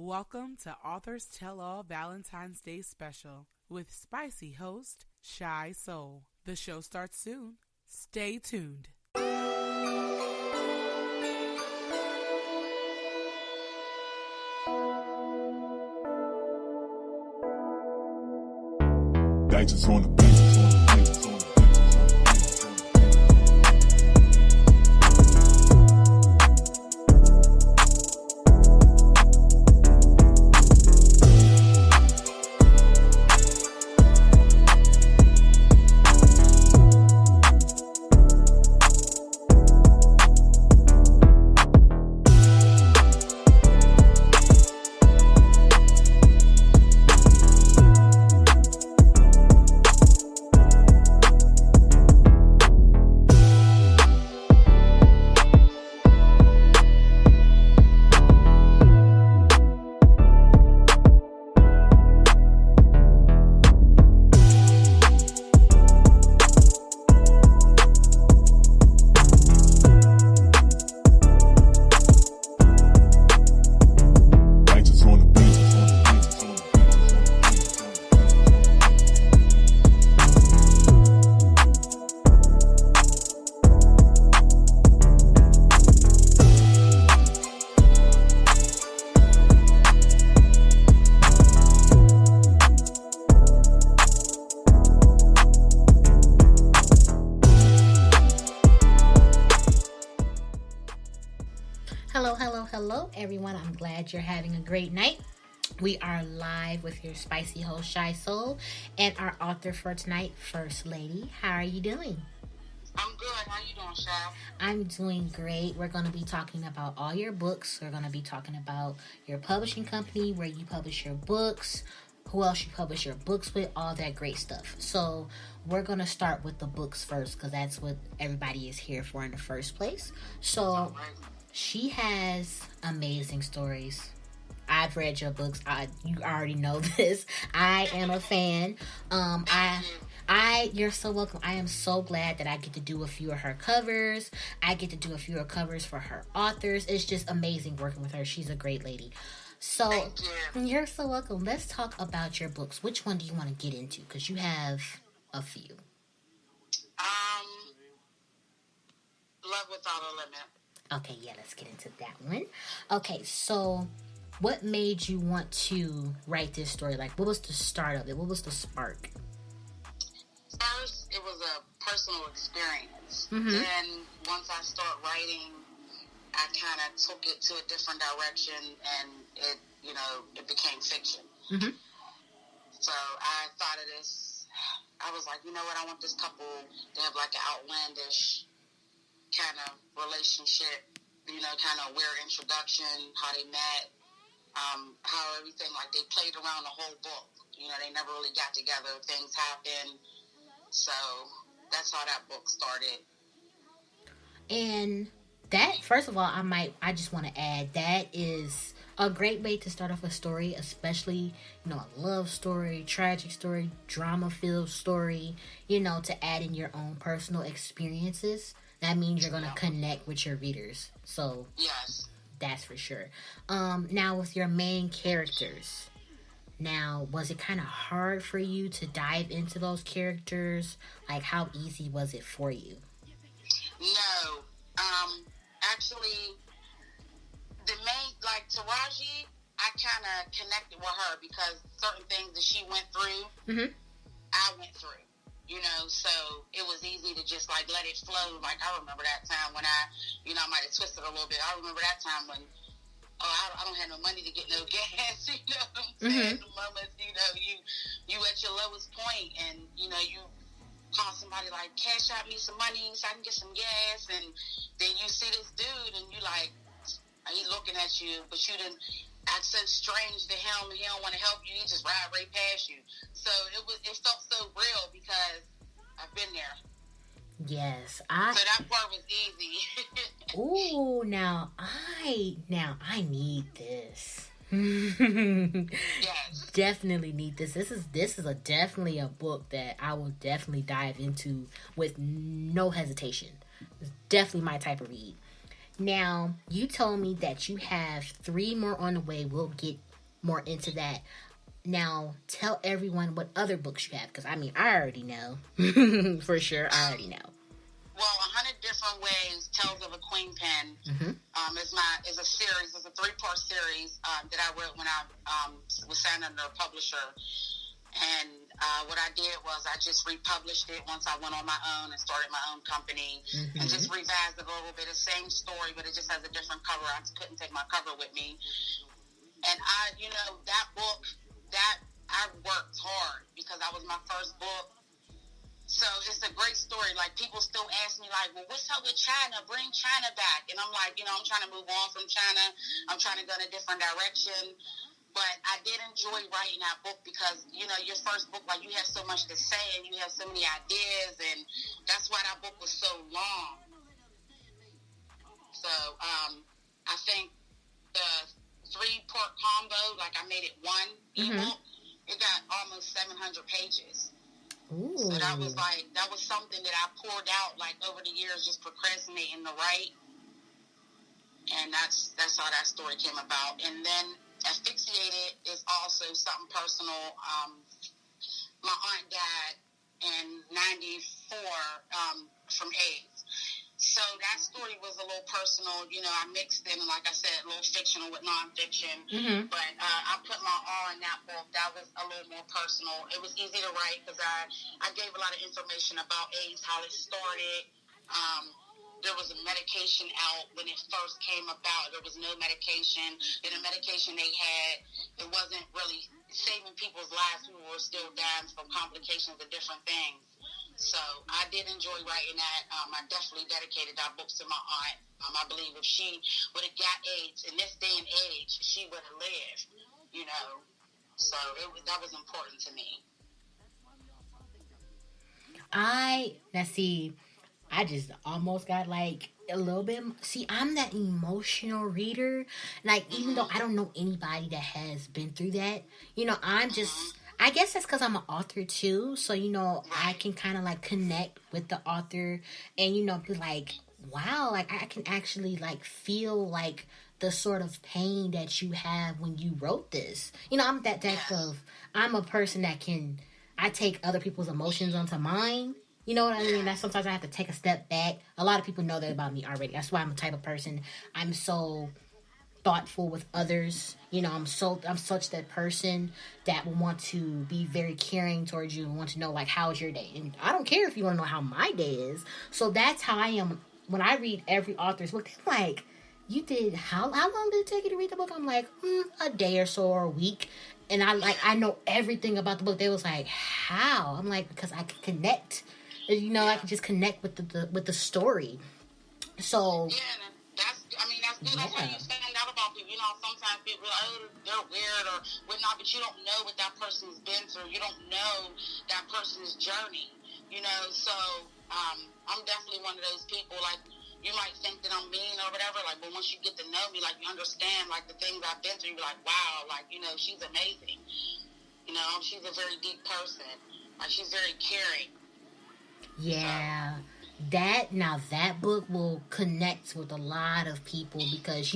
Welcome to Authors Tell All Valentine's Day Special with spicy host Chy Seoul. The show starts soon. Stay tuned. Digits on the beat. Hello, everyone. I'm glad you're having a great night. We are live with your spicy host, Chy Seoul, and our author for tonight, First Lady. How are you doing? I'm good. How you doing, Chy? I'm doing great. We're going to be talking about all your books. We're going to be talking about your publishing company, where you publish your books, who else you publish your books with, all that great stuff. So we're going to start with the books first, because that's what everybody is here for in the first place. So she has amazing stories. I've read your books. You already know this. I am a fan. You're so welcome. I am so glad that I get to do a few of her covers. I get to do a few of covers for her authors. It's just amazing working with her. She's a great lady. So you're so welcome. Let's talk about your books. Which one do you want to get into? Because you have a few. Love Without a Limit. Okay, yeah, let's get into that one. Okay, so what made you want to write this story? Like, what was the start of it? What was the spark? First, it was a personal experience. Mm-hmm. Then, once I started writing, I kind of took it to a different direction, and it became fiction. Mm-hmm. So I thought of this. I was like, you know what? I want this couple to have like an outlandish kind of relationship, kind of weird introduction, how they met, how everything, like they played around the whole book. They never really got together. Things happened. So that's how that book started. And that, first of all, I just want to add, that is a great way to start off a story, especially, a love story, tragic story, drama-filled story, to add in your own personal experiences. That means you're going to connect with your readers. So, yes, that's for sure. Now, with your main characters, was it kind of hard for you to dive into those characters? Like, how easy was it for you? No. Actually, the main, like Taraji, I kind of connected with her because certain things that she went through, mm-hmm. I went through. So it was easy to just like let it flow. Like I remember that time when I might have twisted a little bit. I remember that time when, I don't have no money to get no gas. You know what I'm saying? Mm-hmm. The moments, you at your lowest point, and you call somebody like, cash out me some money so I can get some gas, and then you see this dude, and you like, he looking at you, but you didn't act so strange to him. He don't want to help you. He just ride right past you. So it felt so real because I've been there. Yes, so that part was easy. Ooh, now I need this. Yes, definitely need this. This is definitely a book that I will definitely dive into with no hesitation. It's definitely my type of read. Now, you told me that you have 3 more on the way. We'll get more into that. Now, tell everyone what other books you have, because I mean, I already know. For sure, I already know. Well, 100 Different Ways, Tales of a Queen Pen, is a series. It's a 3-part series that I wrote when I was signed under a publisher. And what I did was I just republished it once I went on my own and started my own company, and just revised it a little bit. The same story, but it just has a different cover. I couldn't take my cover with me. And that book, that I worked hard because that was my first book. So it's a great story. Like, people still ask me, like, well, what's up with China? Bring China back. And I'm like, I'm trying to move on from China. I'm trying to go in a different direction. But I did enjoy writing that book because, your first book, like, you have so much to say and you have so many ideas. And that's why that book was so long. So I think the 3-part combo, like, I made it one ebook. It got almost 700 pages. Ooh. So that was something that I poured out, like, over the years, just procrastinating to write. And that's how that story came about. And then Asphyxiated is also something personal. My aunt died in 94 from AIDS. So that story was a little personal. I mixed in, like I said, a little fictional with nonfiction. But I put my all in that book. That was a little more personal. It was easy to write because I gave a lot of information about AIDS, how it started. There was a medication out when it first came about. There was no medication. And the medication they had, it wasn't really saving people's lives. People were still dying from complications of different things. So I did enjoy writing that. I definitely dedicated that book to my aunt. I believe if she would have got AIDS in this day and age, she would have lived, So that was important to me. I just almost got like a little bit. See, I'm that emotional reader. Like, even though I don't know anybody that has been through that, I'm just. I guess that's because I'm an author too, so I can kind of like connect with the author, and be like, wow, like I can actually like feel like the sort of pain that you have when you wrote this. I'm that type of. I'm a person that I take other people's emotions onto mine. You know what I mean? That sometimes I have to take a step back. A lot of people know that about me already. That's why I'm a type of person. I'm so thoughtful with others. I'm such that person that will want to be very caring towards you and want to know, like, how's your day? And I don't care if you want to know how my day is. So that's how I am when I read every author's book. They're like, you did, how long did it take you to read the book? I'm like, a day or so or a week. And I know everything about the book. They was like, how? I'm like, because I can connect. I can just connect with the story. So that's good. That's how you stand out about people. Sometimes people are like, they're weird or whatnot, but you don't know what that person's been through. You don't know that person's journey. So I'm definitely one of those people. Like, you might think that I'm mean or whatever, like, but once you get to know me, like, you understand, like, the things I've been through. You're like, wow, like, she's amazing. She's a very deep person. Like, she's very caring. Yeah. That book will connect with a lot of people because,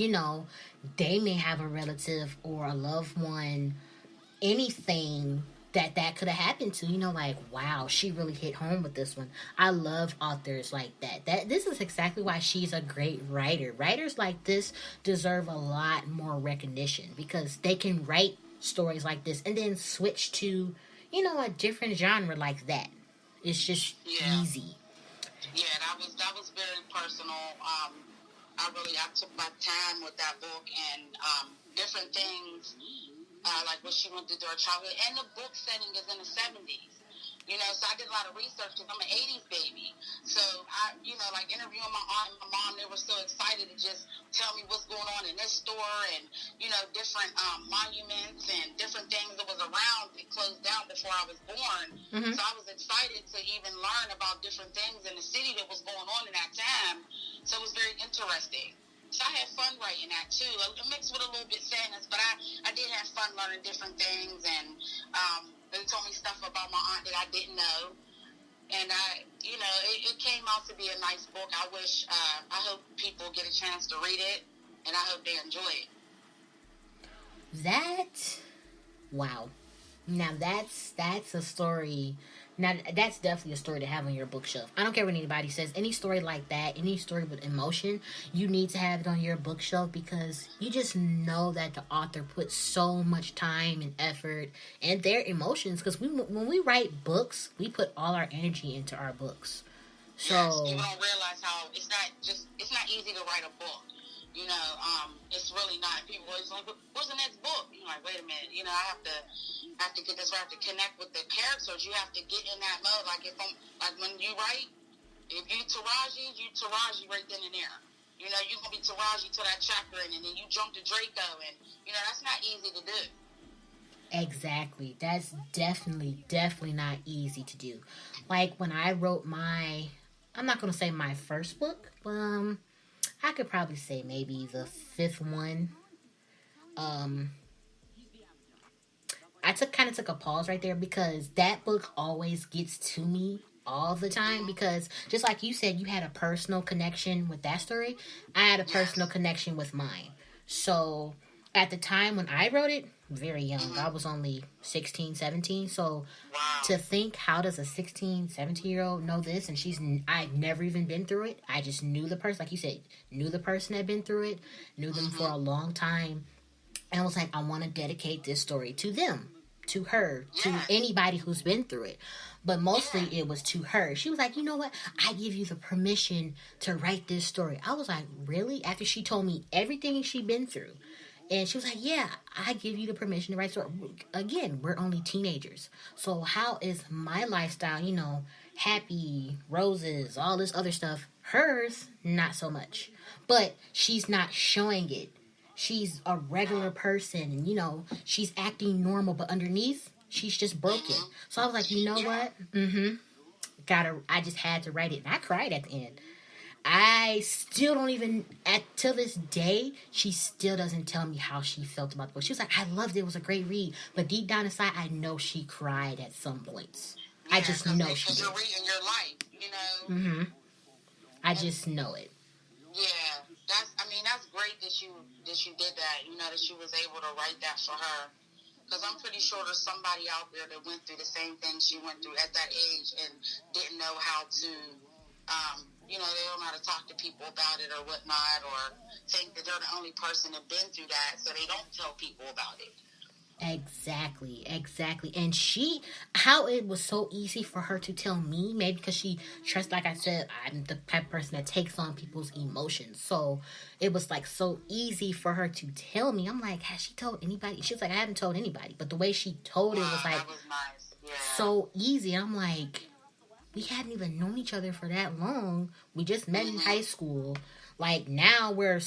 they may have a relative or a loved one, anything that could have happened to, like, wow, she really hit home with this one. I love authors like that. This is exactly why she's a great writer. Writers like this deserve a lot more recognition because they can write stories like this and then switch to, a different genre like that. It's just easy. Yeah, that was very personal. I took my time with that book and different things, like what she went through her childhood. And the book setting is in the 70s. So I did a lot of research because I'm an 80s baby. So I, like interviewing my aunt and my mom, they were so excited to just tell me what's going on in this store and, different monuments and different things that was around that closed down before I was born. So I was excited to even learn about different things in the city that was going on in that time. So it was very interesting. So I had fun writing that too, mixed with a little bit sadness, but I did have fun learning different things, and they told me stuff about my aunt that I didn't know, and it came out to be a nice book. I hope people get a chance to read it, and I hope they enjoy it. That wow. Now that's a story. Now that's definitely a story to have on your bookshelf. I don't care what anybody says. Any story like that, any story with emotion, you need to have it on your bookshelf because you just know that the author put so much time and effort and their emotions. Because when we write books, we put all our energy into our books. So yes, you don't realize how it's not easy to write a book. You know, it's really not. People always like, "What's the next book?" You're like, "Wait a minute." You know, I have to get this right. I have to connect with the characters. You have to get in that mode. Like when you write, if you Taraji right then and there. You know, you're gonna be Taraji to that chapter, and then you jump to Draco, and you know that's not easy to do. Exactly. That's definitely not easy to do. Like when I wrote I'm not gonna say my first book, but I could probably say maybe the fifth one. I took a pause right there because that book always gets to me all the time because just like you said, you had a personal connection with that story. I had a personal connection with mine. So at the time when I wrote it, very young. I was only 16, 17. So to think, how does a 16, 17-year-old know this? And I'd never even been through it. I just knew the person, like you said, knew the person had been through it, knew them for a long time. And I was like, I want to dedicate this story to them, to her, to anybody who's been through it. But mostly it was to her. She was like, you know what? I give you the permission to write this story. I was like, really? After she told me everything she'd been through. And she was like, yeah, I give you the permission to write story. Again, we're only teenagers. So how is my lifestyle, you know, happy, roses, all this other stuff? Hers, not so much. But she's not showing it. She's a regular person and, you know, she's acting normal, but underneath, she's just broken. So I was like, you know what? I just had to write it. And I cried at the end. I still don't even, till this day, she still doesn't tell me how she felt about the book. She was like, I loved it. It was a great read. But deep down inside, I know she cried at some points. Yeah, I just know she did. Because you're reading your life, you know? I just know it. Yeah. That's great that you did that. You know, that she was able to write that for her. Because I'm pretty sure there's somebody out there that went through the same thing she went through at that age and didn't know how to, you know, they don't know how to talk to people about it or whatnot, or think that they're the only person that been through that, so they don't tell people about it. Exactly. And how it was so easy for her to tell me, maybe because she trusts, like I said, I'm the type of person that takes on people's emotions. So it was like so easy for her to tell me. I'm like, has she told anybody? She was like, I haven't told anybody. But the way she told it was like, that was nice. Yeah. So easy. I'm like, we hadn't even known each other for that long. We just met in high school. Like now we're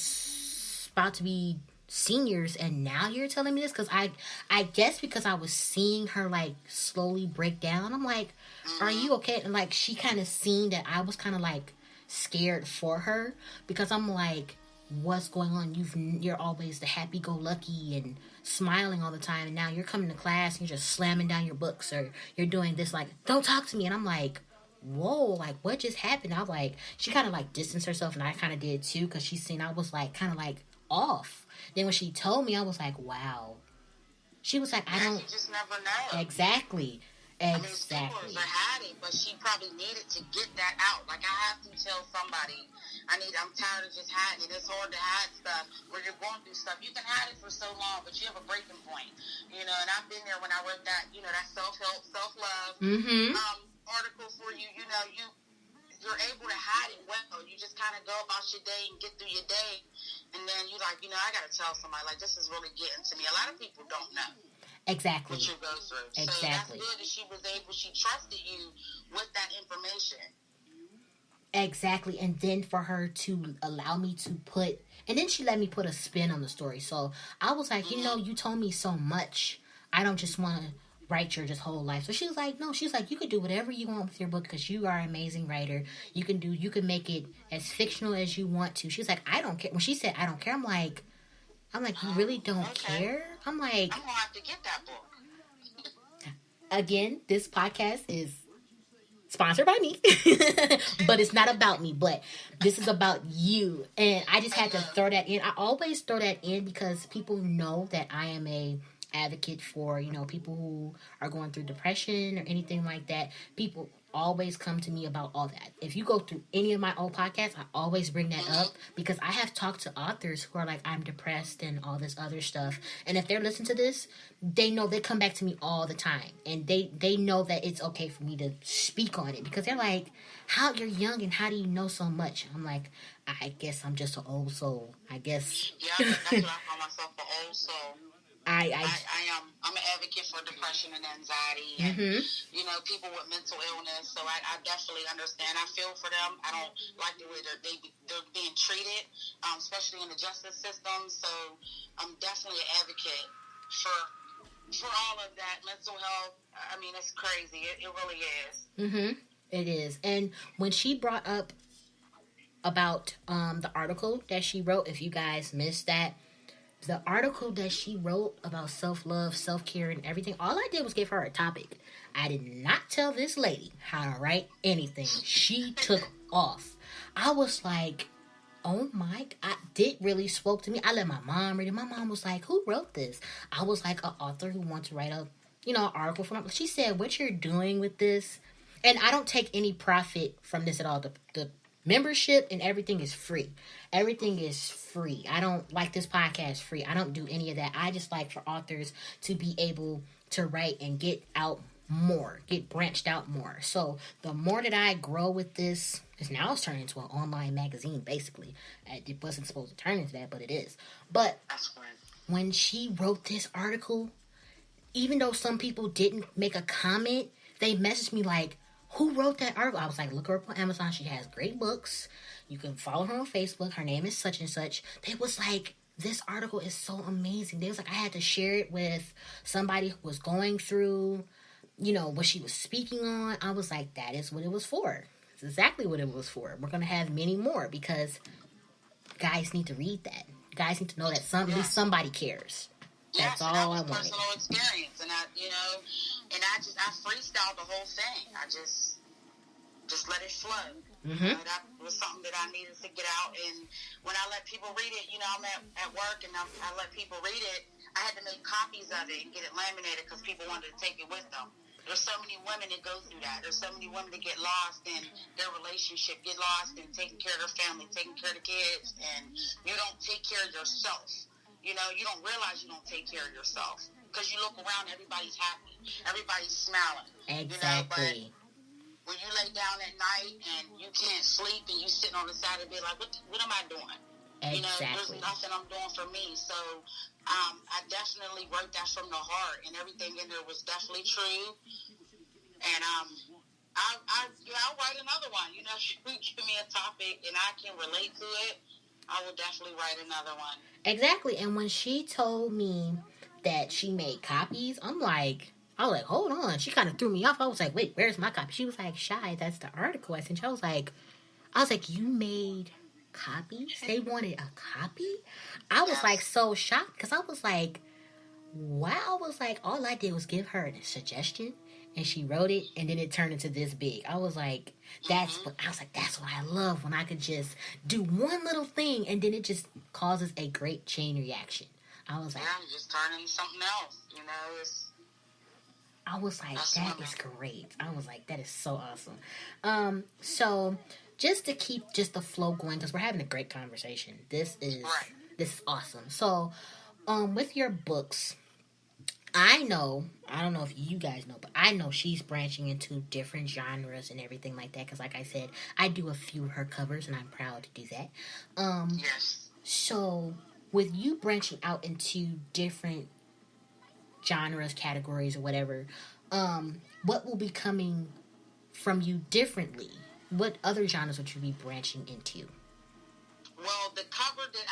about to be seniors and now you're telling me this? Because I guess because I was seeing her like slowly break down, I'm like, are you okay? And like she kind of seen that I was kind of like scared for her because I'm like, what's going on? You're always the happy-go-lucky and smiling all the time, and now you're coming to class and you're just slamming down your books, or you're doing this like, don't talk to me. And I'm like, whoa, like what just happened? I was like, she kind of like distanced herself, and I kind of did too, because she seen I was like kind of like off. Then when she told me, I was like, wow. She was like, I don't. You just never know. Exactly. I mean, Seoul had it, but she probably needed to get that out. Like, I have to tell somebody, I'm tired of just hiding it. It's hard to hide stuff where you're going through stuff. You can hide it for so long, but you have a breaking point, you know. And I've been there when I wrote that, you know, that self-help, self-love article for you. You know, you're able to hide it well. You just kind of go about your day and get through your day, and then you like, you know, I got to tell somebody, like, this is really getting to me. A lot of people don't know. Exactly. What you go through. Exactly. So that's good that she trusted you with that information. Exactly. And then for her to allow me to and then she let me put a spin on the story. So I was like, you know, you told me so much. I don't just want to write your just whole life. So she was like, no, she's like, you could do whatever you want with your book because you are an amazing writer. You can make it as fictional as you want to. She's like, I don't care. When she said, I don't care, I'm like, you really don't care? I'm like, I'm going to have to get that book. Again, this podcast is sponsored by me, but it's not about me, but this is about you. And I just had to throw that in. I always throw that in because people know that I am a advocate for, people who are going through depression or anything like that. People always come to me about all that. If you go through any of my old podcasts, I always bring that up because I have talked to authors who are like, I'm depressed and all this other stuff. And if they're listening to this, they know they come back to me all the time. And they know that it's okay for me to speak on it because they're like, how you're young and how do you know so much? I'm like, I guess I'm just an old soul. I guess. Yeah, that's what I call myself, an old soul. I'm an advocate for depression and anxiety and, people with mental illness. So I definitely understand. I feel for them. I don't like the way they're being treated, especially in the justice system. So I'm definitely an advocate for all of that. Mental health, I mean, it's crazy. It really is. It is. And when she brought up about the article that she wrote, if you guys missed that, the article that she wrote about self-love, self-care, and everything, all I did was give her a topic. I did not tell this lady how to write anything. She took off. I was like, oh my, it really spoke to me. I let my mom read it. My mom was like, who wrote this? I was like, an author who wants to write an article for my... She said, what you're doing with this, and I don't take any profit from this at all. The membership and everything is free. Everything is free. I don't like this podcast free. I don't do any of that. I just like for authors to be able to write and get out more, get branched out more. So the more that I grow with this, because now it's turning into an online magazine, basically. It wasn't supposed to turn into that, but it is. But when she wrote this article, even though some people didn't make a comment, they messaged me like, who wrote that article? I was like, look her up on Amazon. She has great books. You can follow her on Facebook. Her name is such and such. They was like, this article is so amazing. They was like, I had to share it with somebody who was going through, what she was speaking on. I was like, that is what it was for. It's exactly what it was for. We're going to have many more because guys need to read that. Guys need to know that at least somebody cares. That's all I wanted. Personal experience, and I freestyled the whole thing. I just let it flow. That was something that I needed to get out. And when I let people read it, I'm at work and I let people read it. I had to make copies of it and get it laminated because people wanted to take it with them. There's so many women that go through that. There's so many women that get lost in their relationship, get lost in taking care of their family, taking care of the kids, and you don't take care of yourself. You don't realize you don't take care of yourself because you look around, everybody's happy, everybody's smiling. Exactly. But when you lay down at night and you can't sleep and you sitting on the side of the bed like, what am I doing? Exactly. There's nothing I'm doing for me. So I definitely wrote that from the heart, and everything in there was definitely true. And I'll write another one. You give me a topic and I can relate to it, I will definitely write another one. Exactly. And when she told me that she made copies, I was like, hold on. She kind of threw me off. I was like, wait, where's my copy? She was like, Chy, that's the article I sent you. I was like, you made copies? They wanted a copy? I was like so shocked because I was like, wow. I was like, all I did was give her a suggestion and she wrote it and then it turned into this big. I was like, that's what I love, when I could just do one little thing and then it just causes a great chain reaction. I was like, you just turn into something else, I was like, that is great. I was like, that is so awesome. So just to keep just the flow going, because we're having a great conversation. This is awesome. So, with your books, I don't know if you guys know, but I know she's branching into different genres and everything like that. Because, like I said, I do a few of her covers, and I'm proud to do that. Yes. So, with you branching out into different genres, categories, or whatever, what will be coming from you differently? What other genres would you be branching into? Well, the cover that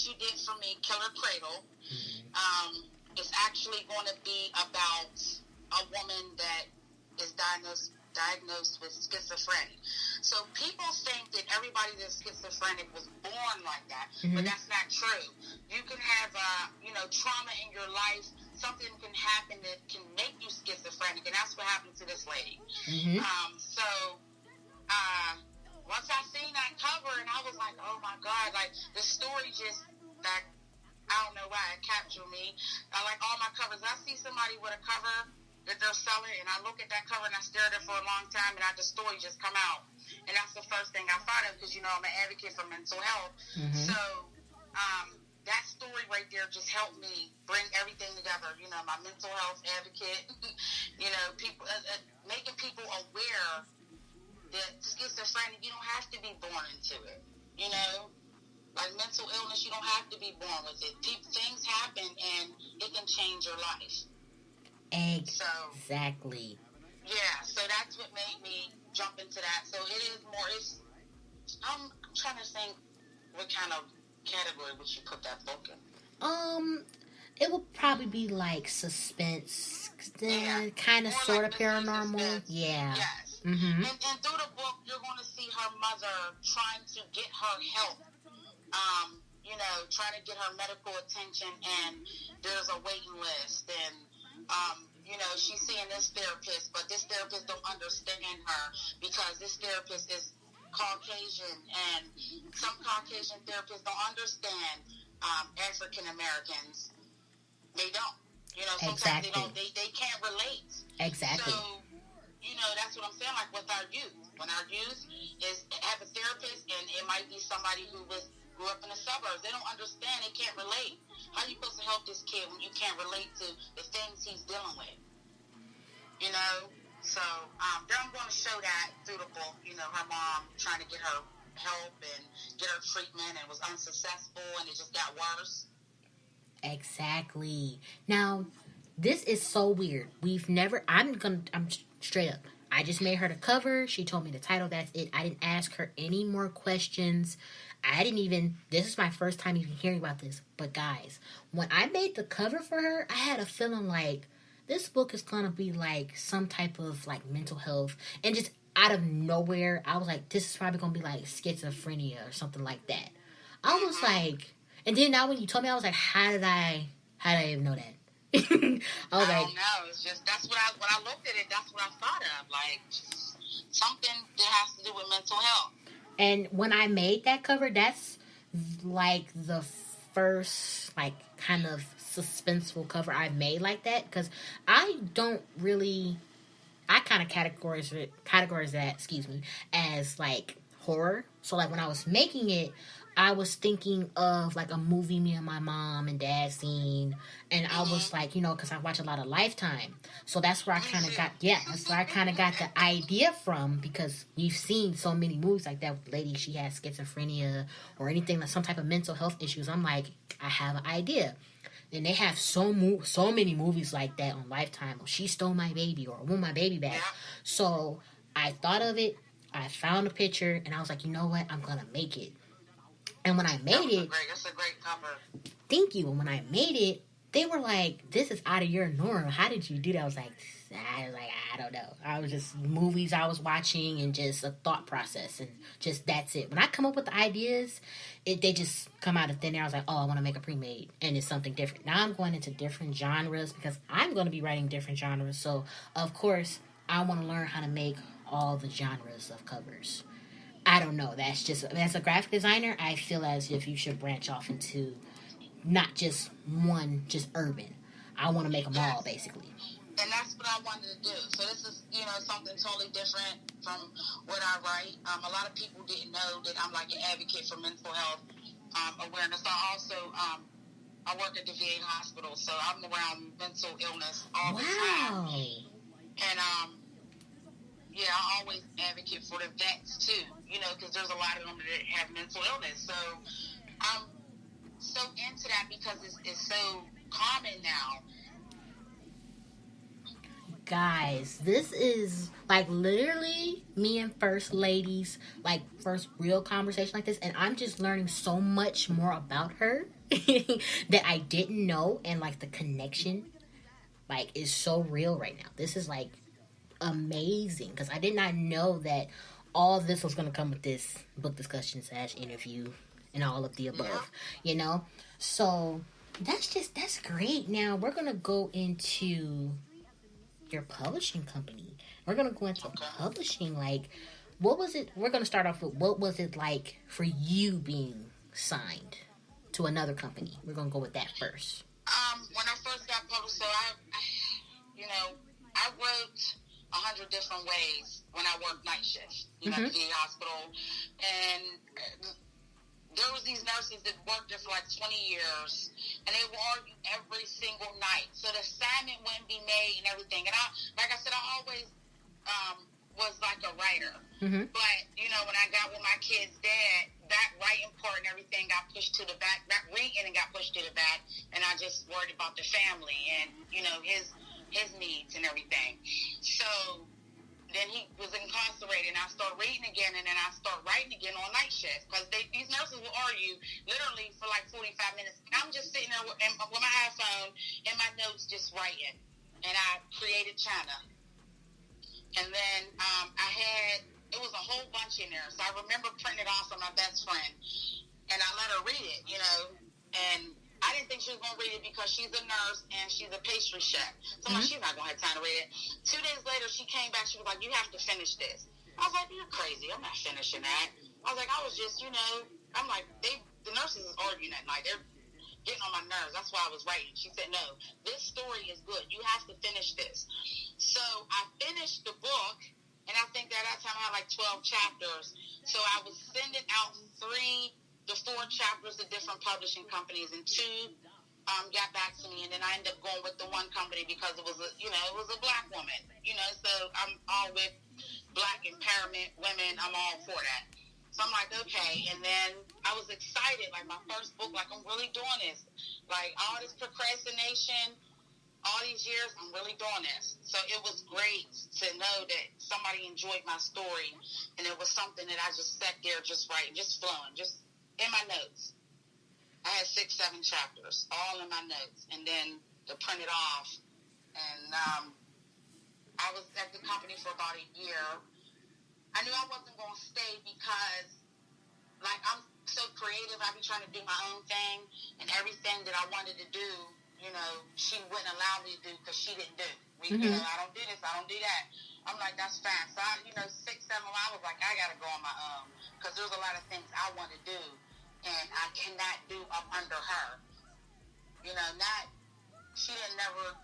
you did for me, Killer Cradle, is actually going to be about a woman that is diagnosed with schizophrenia. So people think that everybody that's schizophrenic was born like that, but that's not true. You can have, trauma in your life. Something can happen that can make you schizophrenic, and that's what happened to this lady. Once I seen that cover, and I was like, oh my God, like the story just that I don't know why it captured me. I like all my covers. I see somebody with a cover that they're selling, and I look at that cover and I stare at it for a long time, and the story just come out, and that's the first thing I thought of because I'm an advocate for mental health. So that story right there just helped me bring everything together. My mental health advocate. People making people aware that schizophrenia, you don't have to be born into it. Like mental illness, you don't have to be born with it. Things happen, and it can change your life. Exactly. So that's what made me jump into that. So it is more. I'm trying to think what kind of category would you put that book in? It would probably be like suspense, kind of, sort of paranormal. Suspense. Yeah. Yes. And through the book, you're going to see her mother trying to get her help. Trying to get her medical attention, and there's a waiting list, and she's seeing this therapist, but this therapist don't understand her because this therapist is Caucasian, and some Caucasian therapists don't understand African Americans. They don't. Sometimes they can't relate. Exactly. So, that's what I'm saying, like with our youth. When our youth have a therapist, and it might be somebody who grew up in the suburbs, they don't understand, they can't relate. How are you supposed to help this kid when you can't relate to the things he's dealing with? So I'm going to show that through the book. Her mom trying to get her help and get her treatment, and was unsuccessful, and it just got worse. Exactly. Now, this is so weird. I'm straight up. I just made her the cover. She told me the title. That's it. I didn't ask her any more questions. This is my first time even hearing about this. But guys, when I made the cover for her, I had a feeling like this book is going to be like some type of like mental health. And just out of nowhere, I was like, this is probably going to be like schizophrenia or something like that. I was like, and then now when you told me, I was like, how did I even know that? I don't know. It's just, when I looked at it, that's what I thought of. Like, something that has to do with mental health. And when I made that cover, that's like the first like kind of suspenseful cover I made like that, because I kind of categorize that as like horror. So like when I was making it, I was thinking of like a movie me and my mom and dad seen, and I was like, because I watch a lot of Lifetime, so that's where I kind of got the idea from, because we've seen so many movies like that with the lady, she has schizophrenia or anything, like some type of mental health issues. I'm like, I have an idea. And they have so many movies like that on Lifetime, or She Stole My Baby, or I Want My Baby Back. So I thought of it, I found a picture, and I was like, you know what, I'm gonna make it. And when I made it... That's a great cover. Thank you. And when I made it, they were like, this is out of your norm. How did you do that? I was like, I don't know. I was just movies I was watching and just a thought process. And just that's it. When I come up with the ideas, they just come out of thin air. I was like, oh, I want to make a pre-made. And it's something different. Now I'm going into different genres because I'm going to be writing different genres. So, of course, I want to learn how to make all the genres of covers. I don't know. That's just, as a graphic designer, I feel as if you should branch off into not just one, just urban. I want to make them all, basically. And that's what I wanted to do. So this is, something totally different from what I write. A lot of people didn't know that I'm like an advocate for mental health awareness. I work at the VA hospital, so I'm around mental illness all the time. And I always advocate for the vets too, because there's a lot of them that have mental illness. So I'm so into that because it's so common now. Guys, this is like literally me and First Lady's like first real conversation like this, and I'm just learning so much more about her that I didn't know, and like the connection like is so real right now. This is like amazing because I did not know that all this was going to come with this book discussion / interview and all of the above, So that's great. Now we're going to go into your publishing company. We're going to go into publishing. Like, what was it? We're going to start off with what was it like for you being signed? to another company? We're gonna go with that first. When I first got published, so I wrote 100 different ways when I worked night shift, at the VA hospital, and there was these nurses that worked there for like 20 years, and they would argue every single night. So the assignment wouldn't be made and everything. And like I said, I always was like a writer. But, when I got with my kid's dad, that writing part and everything got pushed to the back. That reading and got pushed to the back, and I just worried about the family and, his needs and everything. So then he was incarcerated, and I started reading again, and then I started writing again on night shift, because these nurses will argue literally for like 45 minutes. And I'm just sitting there with my iPhone and my notes just writing, and I created China. And then it was a whole bunch in there, so I remember printing it off for my best friend, and I let her read it, and I didn't think she was going to read it because she's a nurse and she's a pastry chef. So I'm like, she's not going to have time to read it. 2 days later, she came back. She was like, you have to finish this. I was like, you're crazy. I'm not finishing that. I was like, I was just, I'm like, the nurses is arguing at night. They're getting on my nerves. That's why I was writing. She said, no, this story is good. You have to finish this. So I finished the book, and I think that at that time I had like 12 chapters. So I was sending out 3 to 4 chapters to different publishing companies, and 2 got back to me, and then I ended up going with the one company because it was a black woman, so I'm all with black empowerment women. I'm all for that. So I'm like, okay. And then I was excited, like my first book, like I'm really doing this, like all this procrastination, all these years, I'm really doing this. So it was great to know that somebody enjoyed my story, and it was something that I just sat there just writing, just flowing, just in my notes. I had 6, 7 chapters, all in my notes, and then to print it off. And I was at the company for about a year. I knew I wasn't going to stay because, like, I'm so creative. I be trying to do my own thing, and everything that I wanted to do, she wouldn't allow me to do because she didn't do. I don't do this, I don't do that. I'm like, that's fine. So, 6, 7, I was like, I got to go on my own, because there's a lot of things I want to do, and I cannot do up under her. She didn't never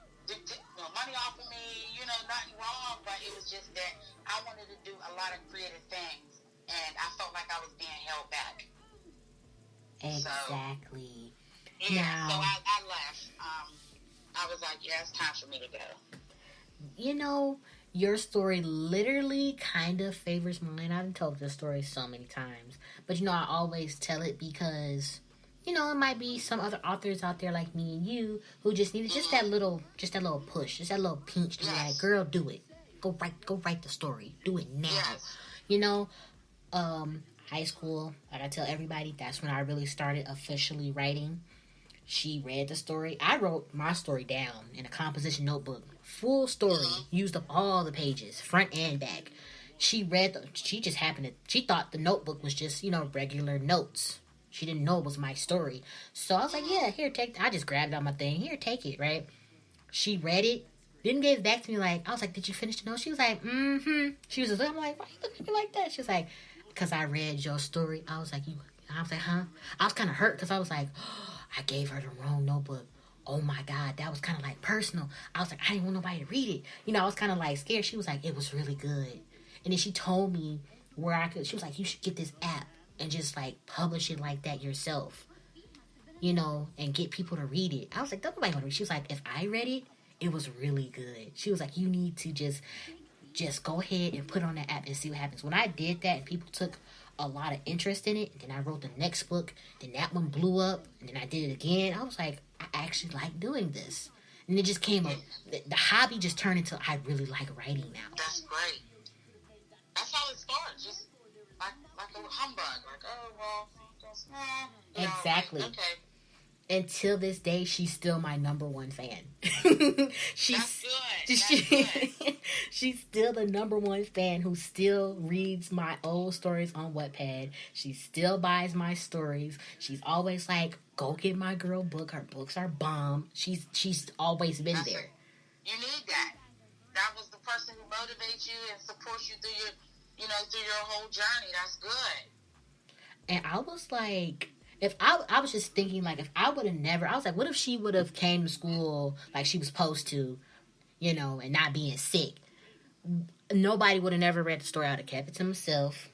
money off of me, nothing wrong, but it was just that I wanted to do a lot of creative things, and I felt like I was being held back. Exactly. So, yeah, so I left. I was like, yeah, it's time for me to go. Your story literally kind of favors mine. I've told this story so many times. But, I always tell it because, it might be some other authors out there like me and you who just needed just that little push, just that little pinch to be like, girl, do it. Go write the story. Do it now. High school, like I tell everybody, that's when I really started officially writing. She read the story. I wrote my story down in a composition notebook. Full story. Used up all the pages, front and back. She thought the notebook was just, regular notes. She didn't know it was my story. So I was like, yeah, here, I just grabbed it on my thing. Here, take it, right? She read it. Then gave it back to me I was like, did you finish the note? She was like, mm-hmm. She was just, I'm like, why you looking at me like that? She was like, because I read your story. I was like, huh? I was kind of hurt because I was like, I gave her the wrong notebook. Oh my God, that was kind of like personal. I was like, I didn't want nobody to read it. I was kind of like scared. She was like, it was really good. And then she told me she was like, you should get this app and just like publish it like that yourself, and get people to read it. I was like, don't nobody want to read it. She was like, if I read it, it was really good. She was like, you need to just go ahead and put it on the app and see what happens. When I did that and people took a lot of interest in it, and then I wrote the next book, then that one blew up, and then I did it again. I was like, I actually like doing this. And it just the hobby just turned into, I really like writing now. That's great. That's how it starts, just like a humbug, like, oh, well, just, exactly. Like, okay. Until this day, she's still my number 1 fan. That's good. She's still the number 1 fan who still reads my old stories on Wattpad. She still buys my stories. She's always like, go get my girl book. Her books are bomb. She's always been there. You need that. That was the person who motivates you and supports you through your whole journey. That's good. And I was like, if I was just thinking, like, if I would have never, I was like, what if she would have came to school like she was supposed to, you know, and not being sick? Nobody would have never read the story. I would have kept it to myself.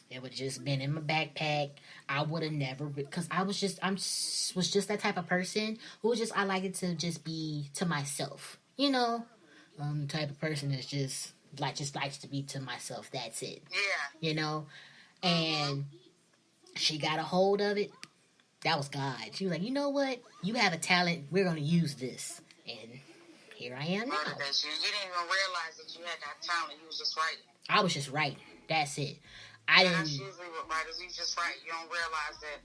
It would have just been in my backpack. I would have never, because was just that type of person who was just, I like it to just be to myself, you know, the type of person that's just likes to be to myself. That's it. Yeah. You know, and she got a hold of it. That was God. She was like, you know what? You have a talent. We're going to use this. And here I am now. You didn't even realize that you had that talent. You was just writing. I was just writing. That's it. That's usually what writers, you just write. You don't realize that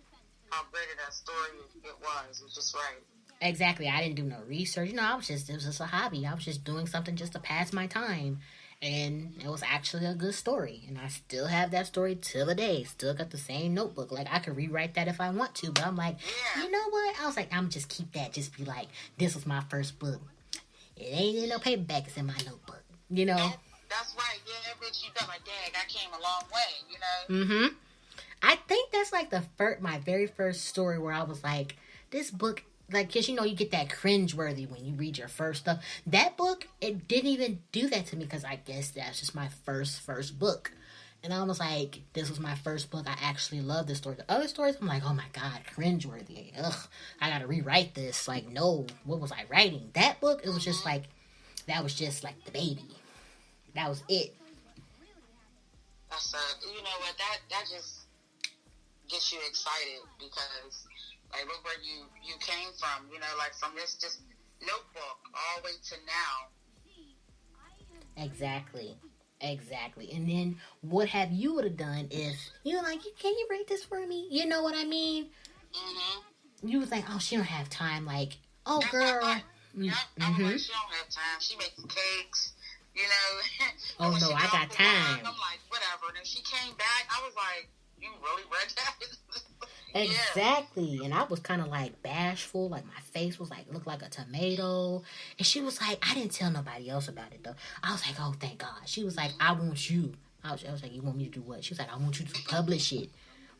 how great of that story it was. You just write. Exactly. I didn't do no research. You know, it was just a hobby. I was just doing something just to pass my time. And it was actually a good story. And I still have that story till the day. Still got the same notebook. Like, I could rewrite that if I want to. But I'm like, you know what? I was like, I'm just keep that. Just be like, this was my first book. It ain't in no paperback. It's in my notebook. You know? That's right. Yeah, bitch, you got like, dang, I came a long way, you know? Mm-hmm. I think that's like my very first story where I was like, this book, like, because, you know, you get that cringeworthy when you read your first stuff. That book, it didn't even do that to me because I guess that's just my first book. And I was like, this was my first book. I actually love this story. The other stories, I'm like, oh my God, cringeworthy. Ugh, I got to rewrite this. Like, no, what was I writing? That book, it was just like, that was just like the baby. That was it. That's you know what, that just gets you excited because, like, look where you came from, you know, like from this just notebook all the way to now. Exactly. And then what have you would have done if, you know, like, can you rate this for me? You know what I mean? Mm-hmm. You was like, oh, she don't have time. Like, oh, girl. Yeah, I'm like, she don't have time. She makes cakes. You know, oh no, I got time. I'm like, whatever. And then she came back. I was like, you really read that? Exactly. Yeah. And I was kind of like bashful. Like my face was like, looked like a tomato. And she was like, I didn't tell nobody else about it though. I was like, oh, thank God. She was like, I want you. I was like, you want me to do what? She was like, I want you to publish it.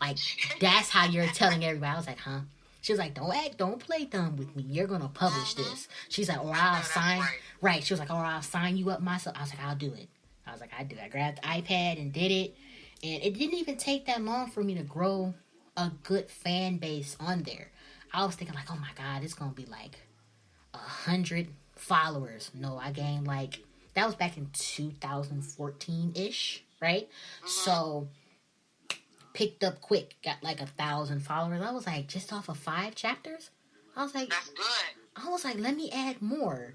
Like, that's how you're telling everybody. I was like, huh? She was like, don't play dumb with me. You're going to publish this. She's like, or I'll sign. Right. She was like, or I'll sign you up myself. I was like, I'll do it. I was like, I do it. I grabbed the iPad and did it. And it didn't even take that long for me to grow a good fan base on there. I was thinking like, oh my God, it's going to be like 100 followers. No, I gained like, that was back in 2014-ish, right? So picked up quick, got like 1,000 followers. I was like, just off of 5 chapters? I was like, that's good. I was like, let me add more.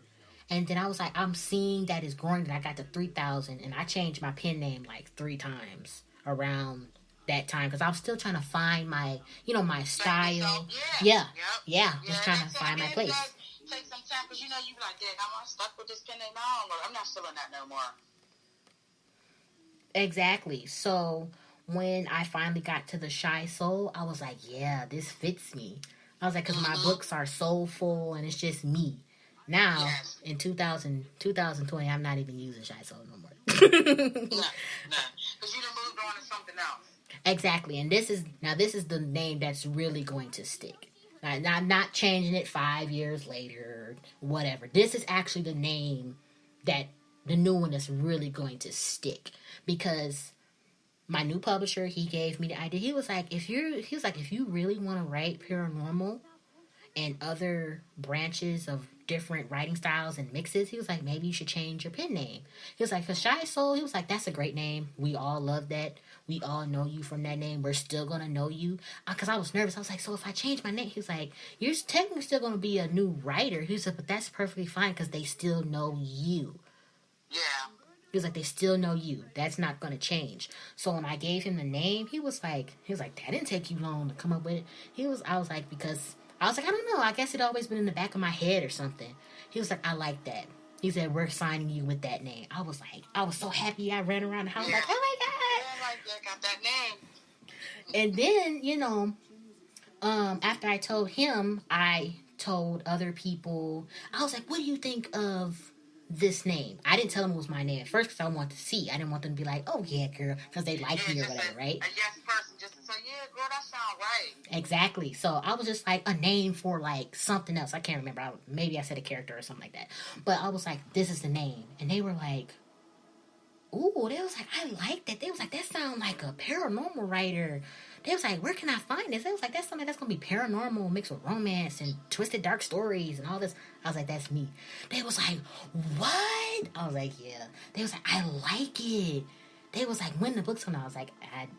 And then I was like, I'm seeing that it's growing. And I got to 3,000, and I changed my pen name like 3 times around that time because I was still trying to find my, you know, my style. Yeah. Just trying to find my place. Take some time because you know you be like, dang, I'm stuck with this pen name. I'm not feeling that no more. Exactly. So when I finally got to the Chy Seoul, I was like, yeah, this fits me. I was like, because my books are soulful and it's just me. Now, in 2020, I'm not even using Chy Seoul no more. No. Because you done moved on to something else. Exactly. And this is the name that's really going to stick. Not changing it 5 years later, whatever. This is actually the name that the new one is really going to stick. Because my new publisher, he gave me the idea. He was like, if you really want to write paranormal and other branches of different writing styles and mixes, he was like, maybe you should change your pen name. He was like, because Chy Seoul, he was like, that's a great name. We all love that. We all know you from that name. We're still going to know you. Because I was nervous. I was like, so if I change my name, he was like, you're technically still going to be a new writer. He was like, but that's perfectly fine because they still know you. Yeah. He was like, they still know you. That's not going to change. So when I gave him the name, he was like, that didn't take you long to come up with it. I was like, I don't know. I guess it always been in the back of my head or something. He was like, I like that. He said, we're signing you with that name. I was so happy. I ran around the house like, oh my God. Yeah, I got that name. And then, you know, after I told him, I told other people. I was like, what do you think of this name? I didn't tell them it was my name at first because I wanted to see. I didn't want them to be like, oh yeah, girl, because they like me or whatever, right? A yes person just to say, yeah, girl, that sounds right. Exactly. So I was just like a name for like something else. I can't remember. Maybe I said a character or something like that. But I was like, this is the name. And they were like, ooh, they was like, I like that. They was like, that sounds like a paranormal writer. They was like, where can I find this? They was like, that's something that's going to be paranormal mixed with romance and twisted dark stories and all this. I was like, that's me. They was like, what? I was like, yeah. They was like, I like it. They was like, when the book's coming out? I was like,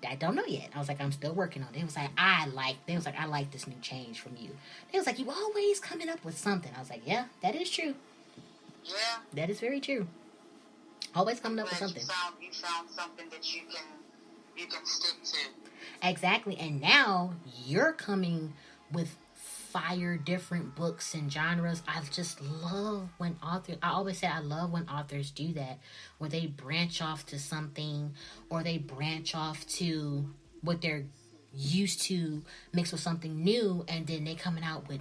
I don't know yet. I was like, I'm still working on it. They was like, I like this new change from you. They was like, you always coming up with something. I was like, yeah, that is true. Yeah. That is very true. Always coming up with something. You found something that you can stick to. Exactly. And now you're coming with fire different books and genres. I just love when authors, I always say I love when authors do that, where they branch off to something, or they branch off to what they're used to mixed with something new, and then they coming out with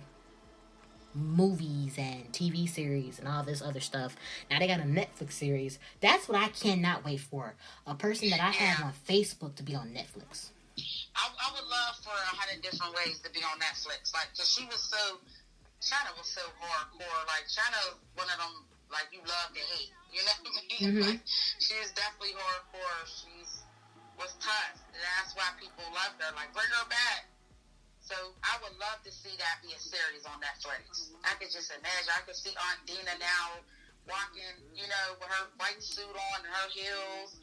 movies and TV series and all this other stuff. Now they got a Netflix series. That's what I cannot wait for. A person that I have on Facebook to be on Netflix. I would love for 100 different ways to be on Netflix. Like, cause China was so hardcore. Like, China, one of them, like, you love to hate. You know what I mean? Mm-hmm. Like, she was definitely hardcore. Was tough. And that's why people loved her. Like, bring her back. So I would love to see that be a series on Netflix. I could just imagine. I could see Aunt Dina now walking, with her white suit on and her heels.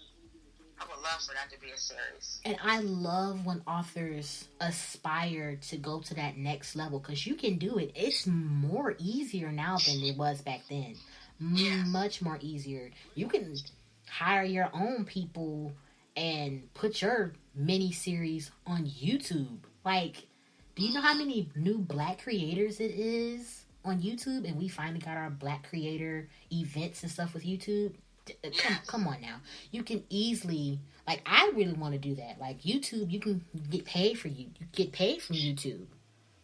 I would love for that to be a series. And I love when authors aspire to go to that next level, because you can do it. It's more easier now than it was back then. Yes. Much more easier. You can hire your own people and put your mini-series on YouTube. Like, do you know how many new black creators it is on YouTube? And we finally got our black creator events and stuff with YouTube. Come on now. You can easily, like, I really want to do that. Like, YouTube, you can get paid for you. You get paid from YouTube.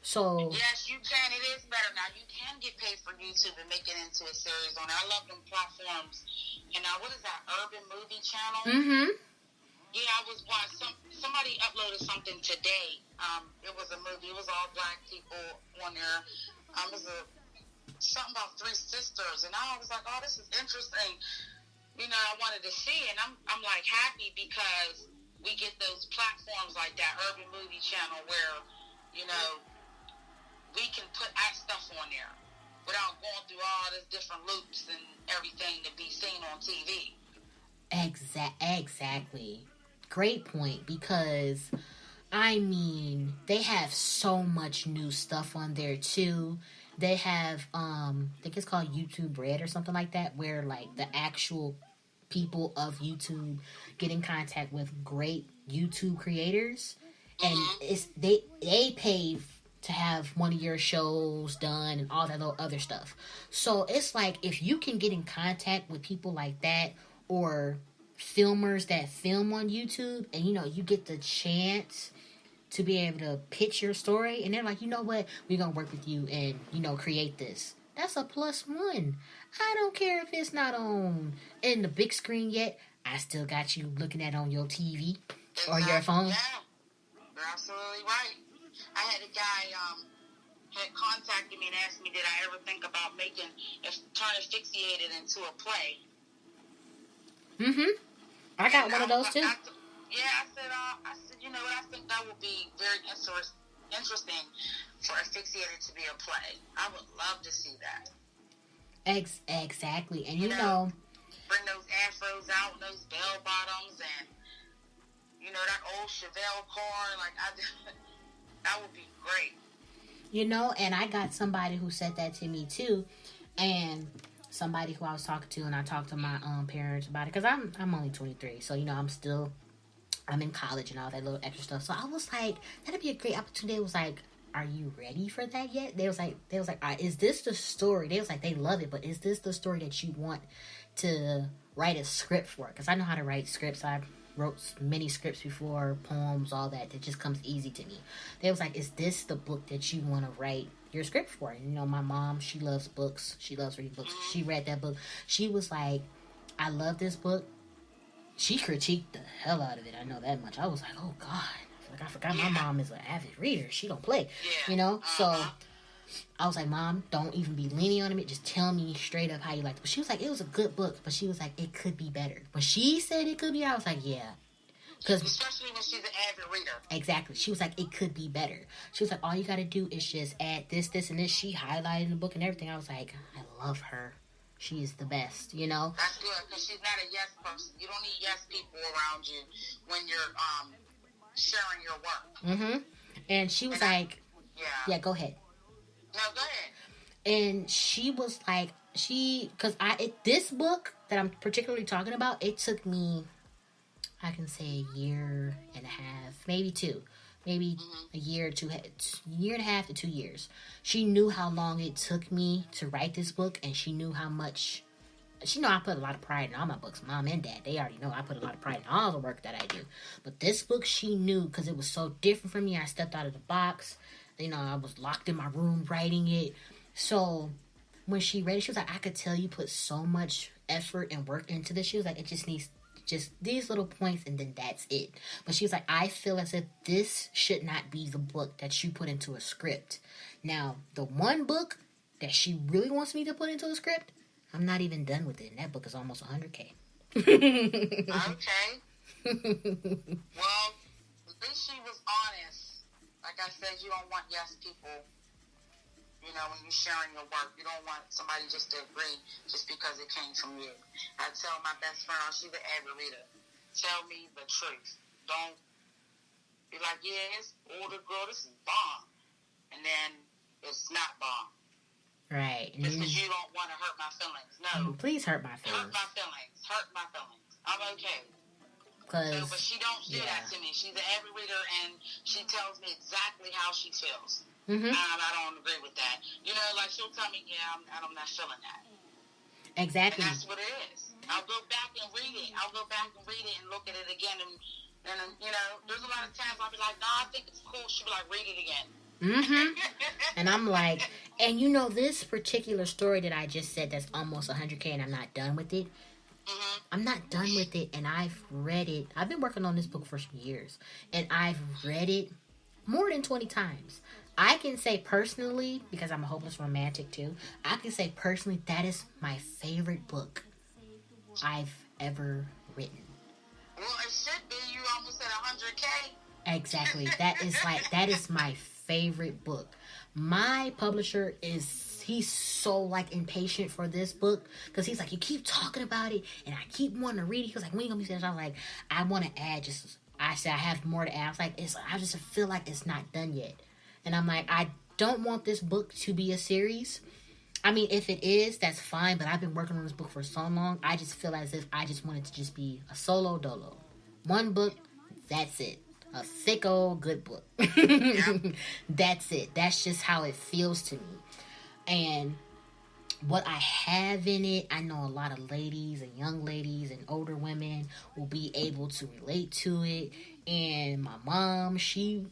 So yes, you can. It is better now. You can get paid for YouTube and make it into a series on it. I love them platforms. And what is that, Urban Movie Channel? Mm-hmm. Yeah, I was watching. Somebody uploaded something today. It was a movie. It was all black people on there. It was something about three sisters, and I was like, "Oh, this is interesting." I wanted to see, and I'm like happy because we get those platforms like that Urban Movie Channel where we can put our stuff on there without going through all these different loops and everything to be seen on TV. Exactly. Great point, because they have so much new stuff on there too. They have I think it's called YouTube Red or something like that, where like the actual people of YouTube get in contact with great YouTube creators, and it's they pay to have one of your shows done and all that little other stuff. So it's like, if you can get in contact with people like that, or filmers that film on YouTube, and you get the chance to be able to pitch your story, and they're like, you know what, we're gonna work with you and create this. That's a +1. I don't care if it's not on in the big screen yet. I still got you looking at it on your TV or your phone. Yeah, you're absolutely right. I had a guy had contacted me and asked me, did I ever think about turning Asphyxiated into a play? Mm-hmm. I got one of those too. I said, you know what? I think that would be very interesting for Asphyxiated to be a play. I would love to see that. Exactly, and bring those afros out, and those bell bottoms, and that old Chevelle car. Like, that would be great. And I got somebody who said that to me too, and somebody who I was talking to, and I talked to my parents about it, because I'm only 23, so I'm in college and all that little extra stuff. So I was like, that'd be a great opportunity. It was like, are you ready for that yet? They was like, is this the story? They was like, they love it, but is this the story that you want to write a script for? Because I know how to write scripts. I wrote many scripts before, poems, all that. It just comes easy to me. They was like, is this the book that you want to write your script for? And my mom, she loves books. She loves reading books. She read that book. She was like, I love this book. She critiqued the hell out of it. I know that much. I was like, oh God, Like, I forgot my mom is an avid reader. She don't play, you know? So I was like, Mom, don't even be leaning on it. Just tell me straight up how you liked it. But she was like, it was a good book. But she was like, it could be better. When she said it could be, I was like, yeah. Especially when she's an avid reader. Exactly. She was like, it could be better. She was like, all you got to do is just add this, this, and this. She highlighted the book and everything. I was like, I love her. She is the best, you know? That's good, because she's not a yes person. You don't need yes people around you when you're sharing your work. And she was like, yeah, go ahead. No, go ahead. And she was like, this book that I'm particularly talking about, it took me, I can say a year and a half, maybe two. Maybe a year and a half to 2 years. She knew how long it took me to write this book, and she knew how much. She know I put a lot of pride in all my books. Mom and Dad, they already know I put a lot of pride in all the work that I do. But this book, she knew, because it was so different from me. I stepped out of the box. You know, I was locked in my room writing it. So when she read it, she was like, I could tell you put so much effort and work into this. She was like, it just needs just these little points, and then that's it. But she was like, I feel as if this should not be the book that you put into a script. Now, the one book that she really wants me to put into a script, I'm not even done with it. And that book is almost 100K. Okay. Well, at least she was honest. Like I said, you don't want yes people. You know, when you're sharing your work, you don't want somebody just to agree just because it came from you. I tell my best friend, she's an avid reader, tell me the truth. Don't be like, yeah, it's older girl, this is bomb. And then it's not bomb. Right. Just because you don't want to hurt my feelings. No. Please hurt my feelings. Hurt my feelings. Hurt my feelings. I'm okay. So, but she don't do that to me. She's an avid reader, and she tells me exactly how she feels. I don't agree with that. You know, like she'll tell me, I'm not feeling that. Exactly. And that's what it is. I'll go back and read it. And look at it again. And you know, there's a lot of times I'll be like, no, I think it's cool. She'll be like, read it again. And I'm like, and you know, this particular story that I just said that's almost 100K and I'm not done with it. I'm not done with it, and I've read it. I've been working on this book for some years, and I've read it more than 20 times. I can say personally, because I'm a hopeless romantic too, I can say personally that is my favorite book I've ever written. Well, it should be. You almost at 100K. Exactly. That is my favorite book. My publisher he's so like impatient for this book, because he's like, you keep talking about it and I keep wanting to read it. He was like, when you gonna be finished? I was like, I want to add I said I have more to add. I was like, I just feel like it's not done yet. And I'm like, I don't want this book to be a series. I mean, if it is, that's fine, but I've been working on this book for so long, I just feel as if I just want it to just be a solo dolo. One book, that's it. A thick old good book. That's it. That's just how it feels to me. And what I have in it, I know a lot of ladies and young ladies and older women will be able to relate to it. And my mom, she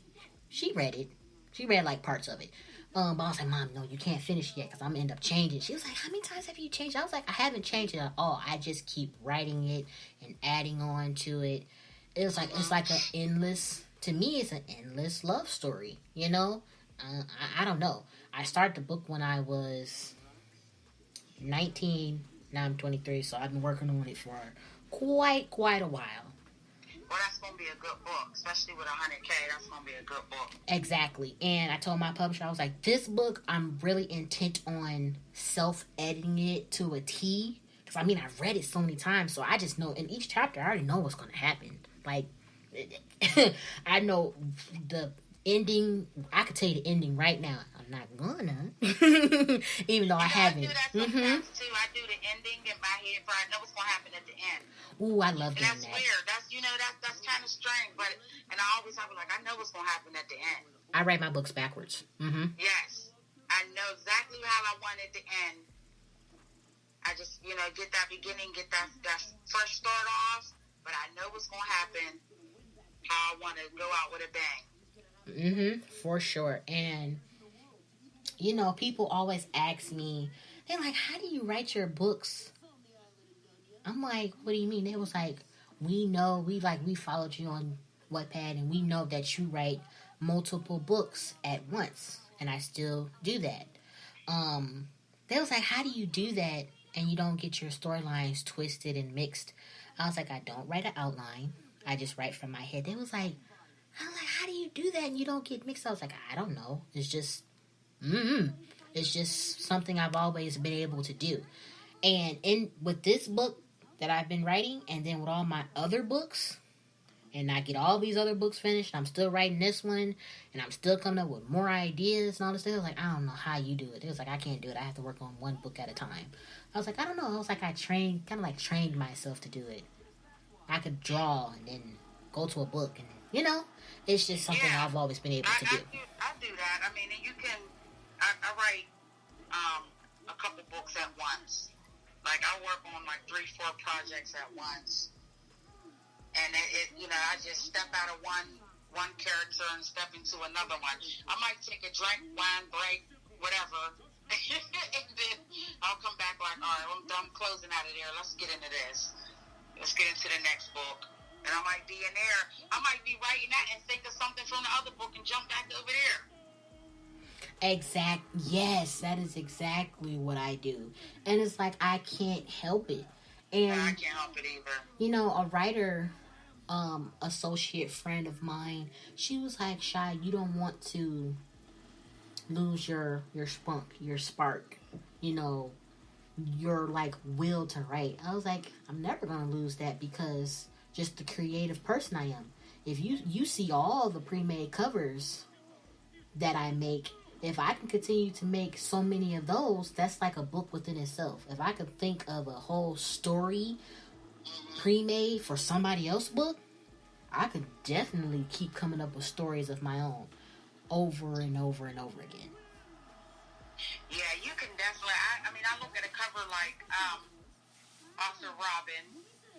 read it. She read like parts of it. But I was like, Mom, no, you can't finish it yet because I'm going to end up changing. She was like, how many times have you changed? I was like, I haven't changed it at all. I just keep writing it and adding on to it. It's like an endless, to me, it's an endless love story, you know? I don't know. I started the book when I was 19. Now I'm 23, so I've been working on it for quite a while. Well, that's going to be a good book, especially with 100K. That's going to be a good book. Exactly. And I told my publisher, I was like, this book, I'm really intent on self-editing it to a T. Because, I mean, I've read it so many times, so I just know, in each chapter, I already know what's going to happen. Like, I know the ending. I could tell you the ending right now. I'm not gonna. Even though I haven't. I do that sometimes, too. I do the ending in my head, but I know what's going to happen at the end. Ooh, I love doing that. That's weird. That's kind of strange, but and I always have like, I know what's going to happen at the end. I write my books backwards. Yes. I know exactly how I want it to end. I just, get that beginning, get that first start off, but I know what's going to happen, how I want to go out with a bang. For sure. And, people always ask me, they're like, how do you write your books? I'm like, what do you mean? They was like, we know, we followed you on Wattpad, and we know that you write multiple books at once, and I still do that. They was like, how do you do that and you don't get your storylines twisted and mixed? I was like, I don't write an outline. I just write from my head. I was like, how do you do that and you don't get mixed? I was like, I don't know. It's just something I've always been able to do. And with this book that I've been writing, and then with all my other books, and I get all these other books finished, and I'm still writing this one, and I'm still coming up with more ideas and all this stuff. I was like, I don't know how you do it. It was like, I can't do it. I have to work on one book at a time. I was like, I don't know. I was like, I trained myself to do it. I could draw and then go to a book, and it's just something I've always been able to do. I do that. I mean, you can. I write a couple books at once. Like, I work on like 3-4 projects at once, and I just step out of one character and step into another one. I might take a drink, wine break, whatever, and then I'll come back like, all right, I'm done closing out of there. Let's get into this. Let's get into the next book. And I might be in there. I might be writing that and think of something from the other book and jump back over there. Yes, that is exactly what I do. And it's like, I can't help it. And I can't help it either. A writer, associate friend of mine, she was like, Chy, you don't want to lose your spunk, your spark, your like will to write. I was like, I'm never gonna lose that, because just the creative person I am. If you see all the pre-made covers that I make, if I can continue to make so many of those, that's like a book within itself. If I could think of a whole story pre-made for somebody else's book, I could definitely keep coming up with stories of my own over and over and over again. Yeah, you can definitely. I look at a cover like author Robin,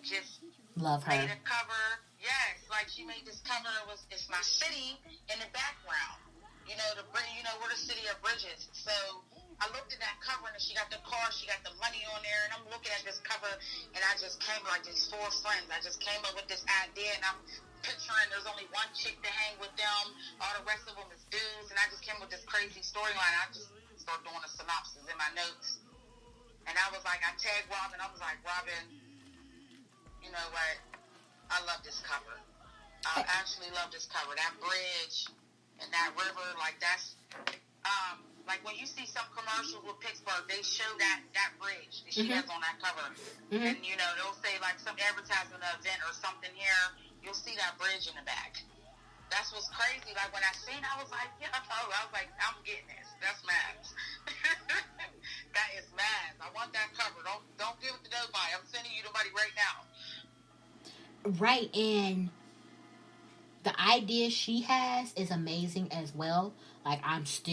just love her. Made a cover. Yes, like she made this cover. It's my city in the background. We're the city of bridges. So I looked at that cover, and she got the car, she got the money on there, and I'm looking at this cover, and I just came like these 4 friends. I just came up with this idea, and I'm picturing there's only one chick to hang with them, all the rest of them is dudes, and I just came with this crazy storyline. I just started doing a synopsis in my notes, and I was like, I tagged Robin. I was like, Robin, you know what? I love this cover. I actually love this cover. That bridge and that river, like that's, like when you see some commercials with Pittsburgh, they show that bridge that she has on that cover. And, they'll say like some advertisement event or something here, you'll see that bridge in the back. That's what's crazy. Like when I seen it, I was like, I was like, I'm getting this. That's Mavs. That is Mavs. I want that cover. Don't give it to nobody. I'm sending you the money right now. Right, and the idea she has is amazing as well. Like,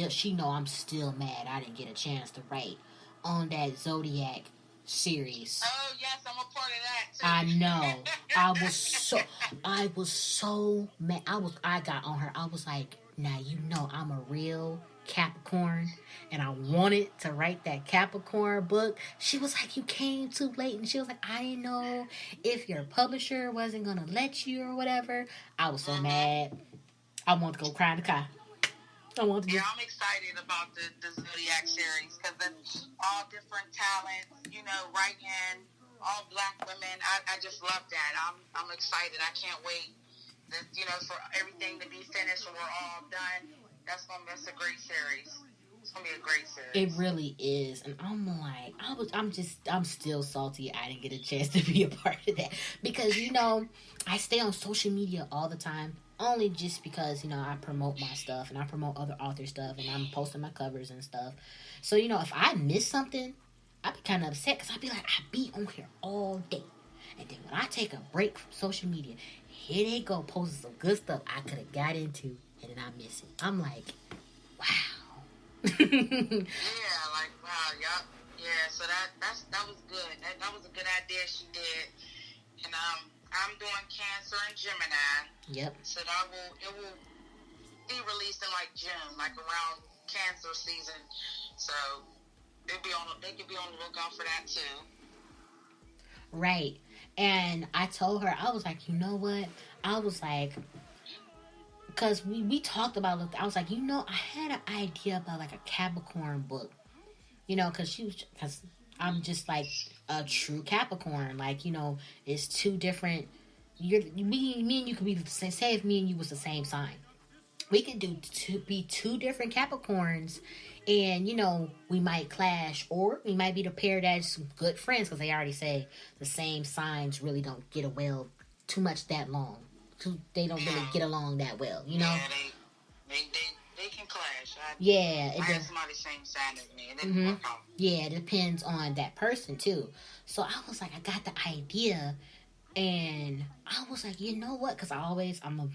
she know I'm still mad I didn't get a chance to write on that Zodiac series. Oh, yes, I'm a part of that, too. I know. I was so mad. I got on her. I was like, now I'm a real Capricorn, and I wanted to write that Capricorn book. She was like, you came too late, and she was like, I didn't know if your publisher wasn't gonna let you or whatever. I was so mad. I wanted to go cry in the car. I'm excited about the Zodiac series, because it's all different talents, writing, all black women. I just love that. I'm excited. I can't wait for everything to be finished and we're all done. That's a great series. It's gonna be a great series. It really is, and I'm like, I'm still salty I didn't get a chance to be a part of that, because I stay on social media all the time, only just because I promote my stuff and I promote other author stuff, and I'm posting my covers and stuff. So if I miss something, I'd be kind of upset, because I'd be like, I be on here all day, and then when I take a break from social media, here they go posting some good stuff I could have got into, and then I miss it. I'm like, wow. Yeah, like, wow, yup. Yeah, so that was good. That was a good idea she did. And I'm doing Cancer and Gemini. Yep. So it will be released in like June, like around Cancer season. So they could be on the lookout for that too. Right. And I told her, I was like, you know what? I was like, because we talked about it. I was like, I had an idea about like a Capricorn book, because I'm just like a true Capricorn. Like, it's two different. Me and you could be the same. Say if me and you was the same sign, we could be two different Capricorns, and we might clash, or we might be the pair that's good friends because they already say the same signs really don't get well too much that long. They don't really get along that well, Yeah, they can clash. I had somebody same sign as me, and it didn't work out. Yeah, it depends on that person too. So I was like, I got the idea, and I was like, you know what? Because I'm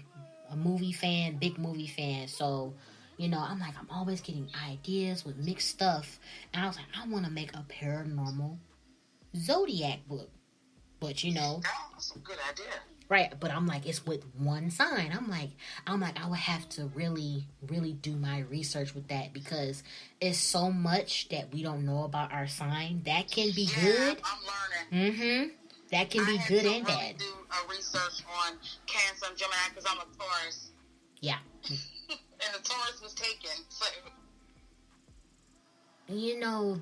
a movie fan, big movie fan. So, I'm like, I'm always getting ideas with mixed stuff, and I was like, I want to make a paranormal zodiac book, but that's a good idea. Right, but I'm like, it's with one sign. I'm like, I would have to really, really do my research with that because it's so much that we don't know about our sign. That can be good. I'm learning. Mm-hmm. That can be good and bad. I had to do a research on Cancer and Gemini because I'm a Taurus. Yeah. And the Taurus was taken. So.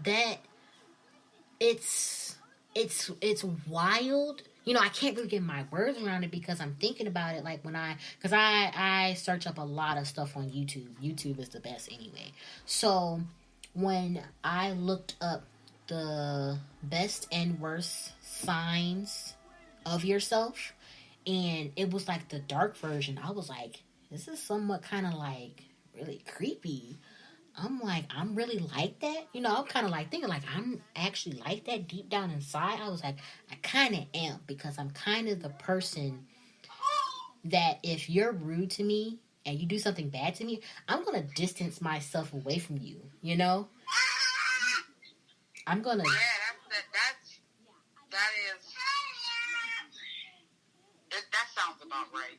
That it's wild. I can't really get my words around it because I'm thinking about it like because I search up a lot of stuff on YouTube. YouTube is the best anyway. So when I looked up the best and worst signs of yourself, and it was like the dark version, I was like, this is somewhat kind of like really creepy. I'm like, I'm really like that. I'm kind of like thinking like I'm actually like that deep down inside. I was like, I kind of am because I'm kind of the person that if you're rude to me and you do something bad to me, I'm going to distance myself away from you, I'm going to... Yeah, that sounds about right.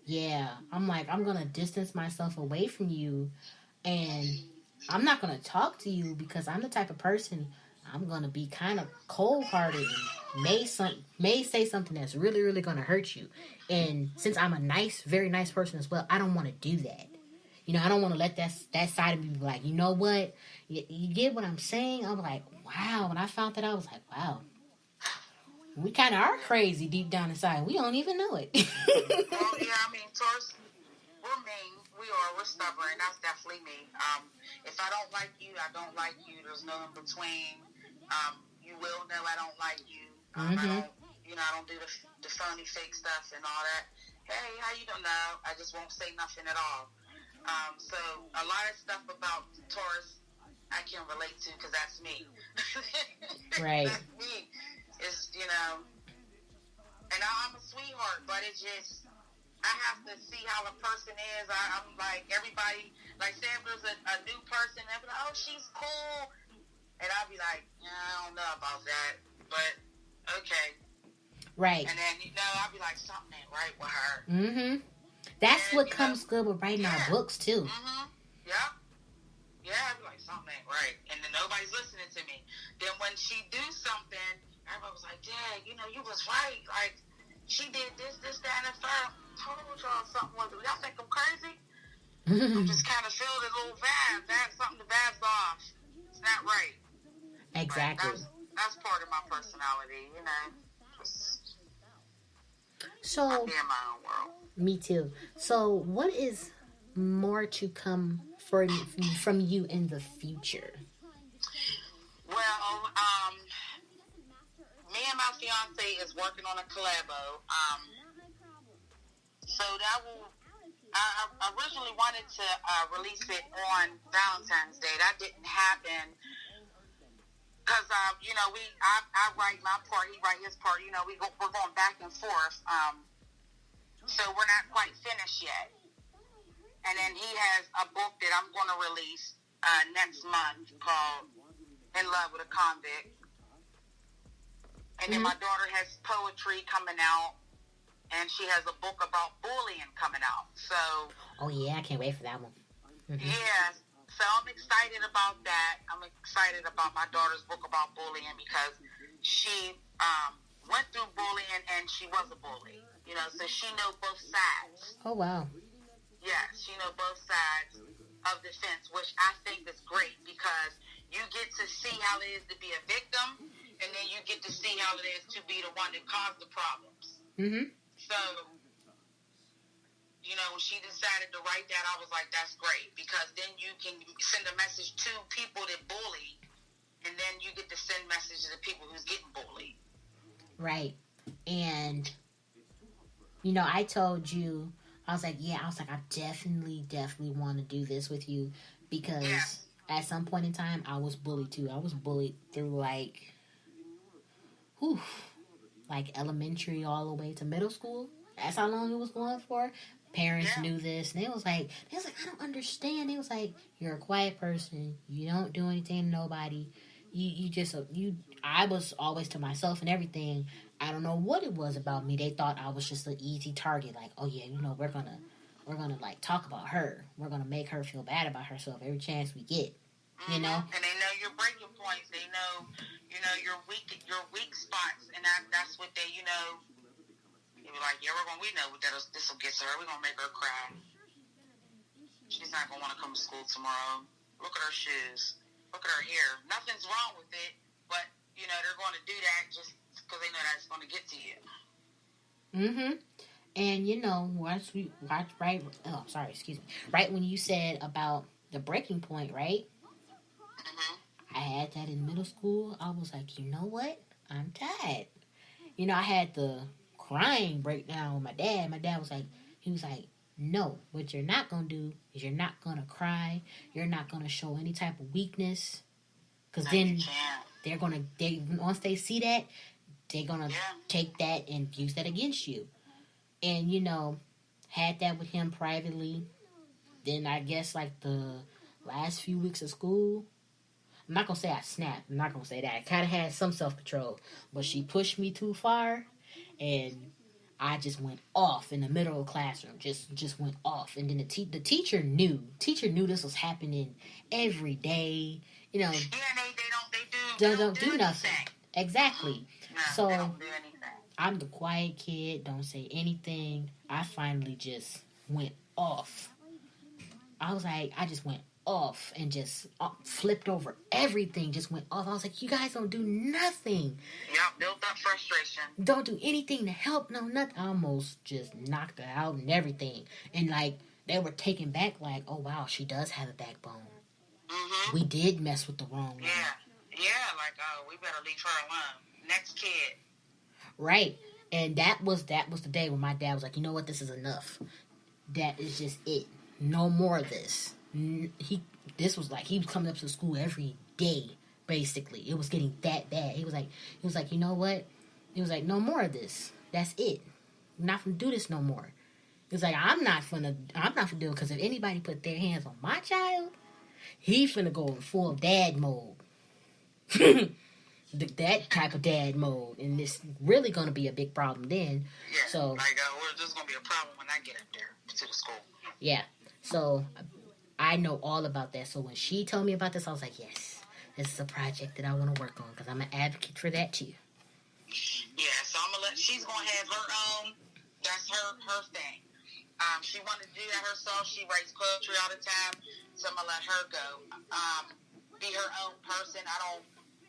Yeah, I'm like, I'm going to distance myself away from you, and I'm not going to talk to you because I'm the type of person, I'm going to be kind of cold-hearted and may say something that's really, really going to hurt you. And since I'm a very nice person as well, I don't want to do that. I don't want to let that side of me be like, you know what? You get what I'm saying? I'm like, wow. When I found that, I was like, wow. We kind of are crazy deep down inside. We don't even know it. Well, yeah, Taurus, we're mean. We're stubborn. That's definitely me. If I don't like you, I don't like you. There's no in between. You will know I don't like you. I don't do the phony fake stuff and all that. Hey, how you doing? No, I just won't say nothing at all. So a lot of stuff about Taurus I can relate to because that's me. Right. That's me. It's, and I'm a sweetheart, but it's just, I have to see how a person is. I'm like, everybody, like, say if there's a new person, they'll be like, oh, she's cool. And I'll be like, yeah, I don't know about that, but okay. Right. And then, I'll be like, something ain't right with her. Mm-hmm. That's what comes good with writing our books, too. Mm-hmm. Yeah. Yeah, I'd be like, something ain't right. And then nobody's listening to me. Then when she do something, everybody was like, Dad, you was right. Like, she did this, that, and the third. I told y'all something was, y'all think I'm crazy? I'm just kind of feeling a little vibe. Something the vibe's off. It's not right. Exactly. That's part of my personality, So, I be in my own world. Me too. So, what is more to come from you in the future? Well, me and my fiance is working on a collabo. So that will. I originally wanted to release it on Valentine's Day. That didn't happen because I write my part, he write his part. We're going back and forth. So we're not quite finished yet. And then he has a book that I'm going to release next month called In Love with a Convict. And then my daughter has poetry coming out, and she has a book about bullying coming out. So, oh yeah, I can't wait for that one. Mm-hmm. Yeah, so I'm excited about that. I'm excited about my daughter's book about bullying because she went through bullying and she was a bully. So she knows both sides. Oh wow. Yes, she know both sides of the fence, which I think is great because you get to see how it is to be a victim, and then you get to see how it is to be the one that caused the problems. Mm-hmm. So, you know, when she decided to write that, I was like, that's great because then you can send a message to people that bully, and then you get to send messages to people who's getting bullied. Right. And, you know, I told you, I was like, I definitely want to do this with you because at some point in time, I was bullied too. I was bullied through like elementary all the way to middle school. That's how long it was going for. Parents knew this. And they was like, I don't understand. They was like, you're a quiet person. You don't do anything to nobody. I was always to myself and everything. I don't know what it was about me. They thought I was just an easy target. Like, oh yeah, you know, we're gonna like talk about her. We're gonna make her feel bad about herself every chance we get. You know? And they know your breaking points. They know, you know, your weak spots, and that's what they, you know. They were like, yeah, we know this will get to her. We're gonna make her cry. She's not gonna want to come to school tomorrow. Look at her shoes. Look at her hair. Nothing's wrong with it, but you know they're going to do that just because they know that's going to get to you. Mm-hmm. And you know, right when you said about the breaking point, right? Mm-hmm. I had that in middle school. I was like, you know what? I'm tired. You know, I had the crying breakdown with my dad. My dad was like, no, what you're not going to do is you're not going to cry. You're not going to show any type of weakness. Because then once they see that, they're going to take that and use that against you. And, you know, had that with him privately. Then I guess like the last few weeks of school, I'm not going to say I snapped. I'm not going to say that. I kind of had some self-control. But she pushed me too far. And I just went off in the middle of the classroom. Just went off. And then the teacher knew. Teacher knew this was happening every day. You know. Yeah, they don't do nothing. Exactly. No, so they don't do anything. I'm the quiet kid. Don't say anything. I finally just went off. I was like, I just went off and just flipped over everything. Just went off. I was like, you guys don't do nothing. Yep, built up frustration. Don't do anything to help. No, nothing. I almost just knocked her out and everything. And like they were taken back. Like, oh wow, she does have a backbone. Mm-hmm. We did mess with the wrong one. Yeah. Like, oh, we better leave her alone. Next kid. Right. And that was the day when my dad was like, you know what, this is enough. That is just it. No more of this. He was coming up to school every day, basically. It was getting that bad. He was like, you know what? He was like, no more of this. That's it. I'm not gonna do this no more. He was like, I'm not gonna do it because if anybody put their hands on my child, he's finna go in full dad mode. That type of dad mode, and it's really gonna be a big problem then. Yeah. So like, there's gonna be a problem when I get up there to the school. Yeah. So I know all about that. So when she told me about this, I was like, yes, this is a project that I want to work on because I'm an advocate for that too. Yeah, so she's going to have her own, that's her thing. She wanted to do that herself. She writes poetry all the time, so I'm going to let her go. Be her own person. I don't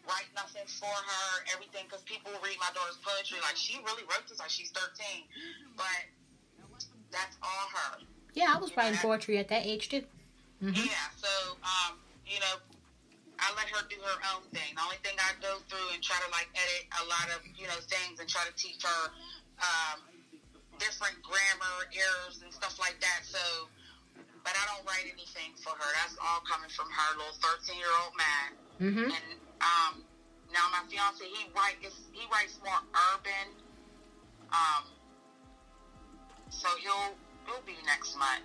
write nothing for her, everything, because people read my daughter's poetry like she really wrote this like she's 13, but that's all her. Yeah, I was writing poetry at that age too. Mm-hmm. Yeah, so you know, I let her do her own thing. The only thing I go through and try to like edit a lot of things and try to teach her different grammar errors and stuff like that. So, but I don't write anything for her. That's all coming from her little 13-year-old man. Mm-hmm. And now my fiance, he writes more urban. So he'll be next month.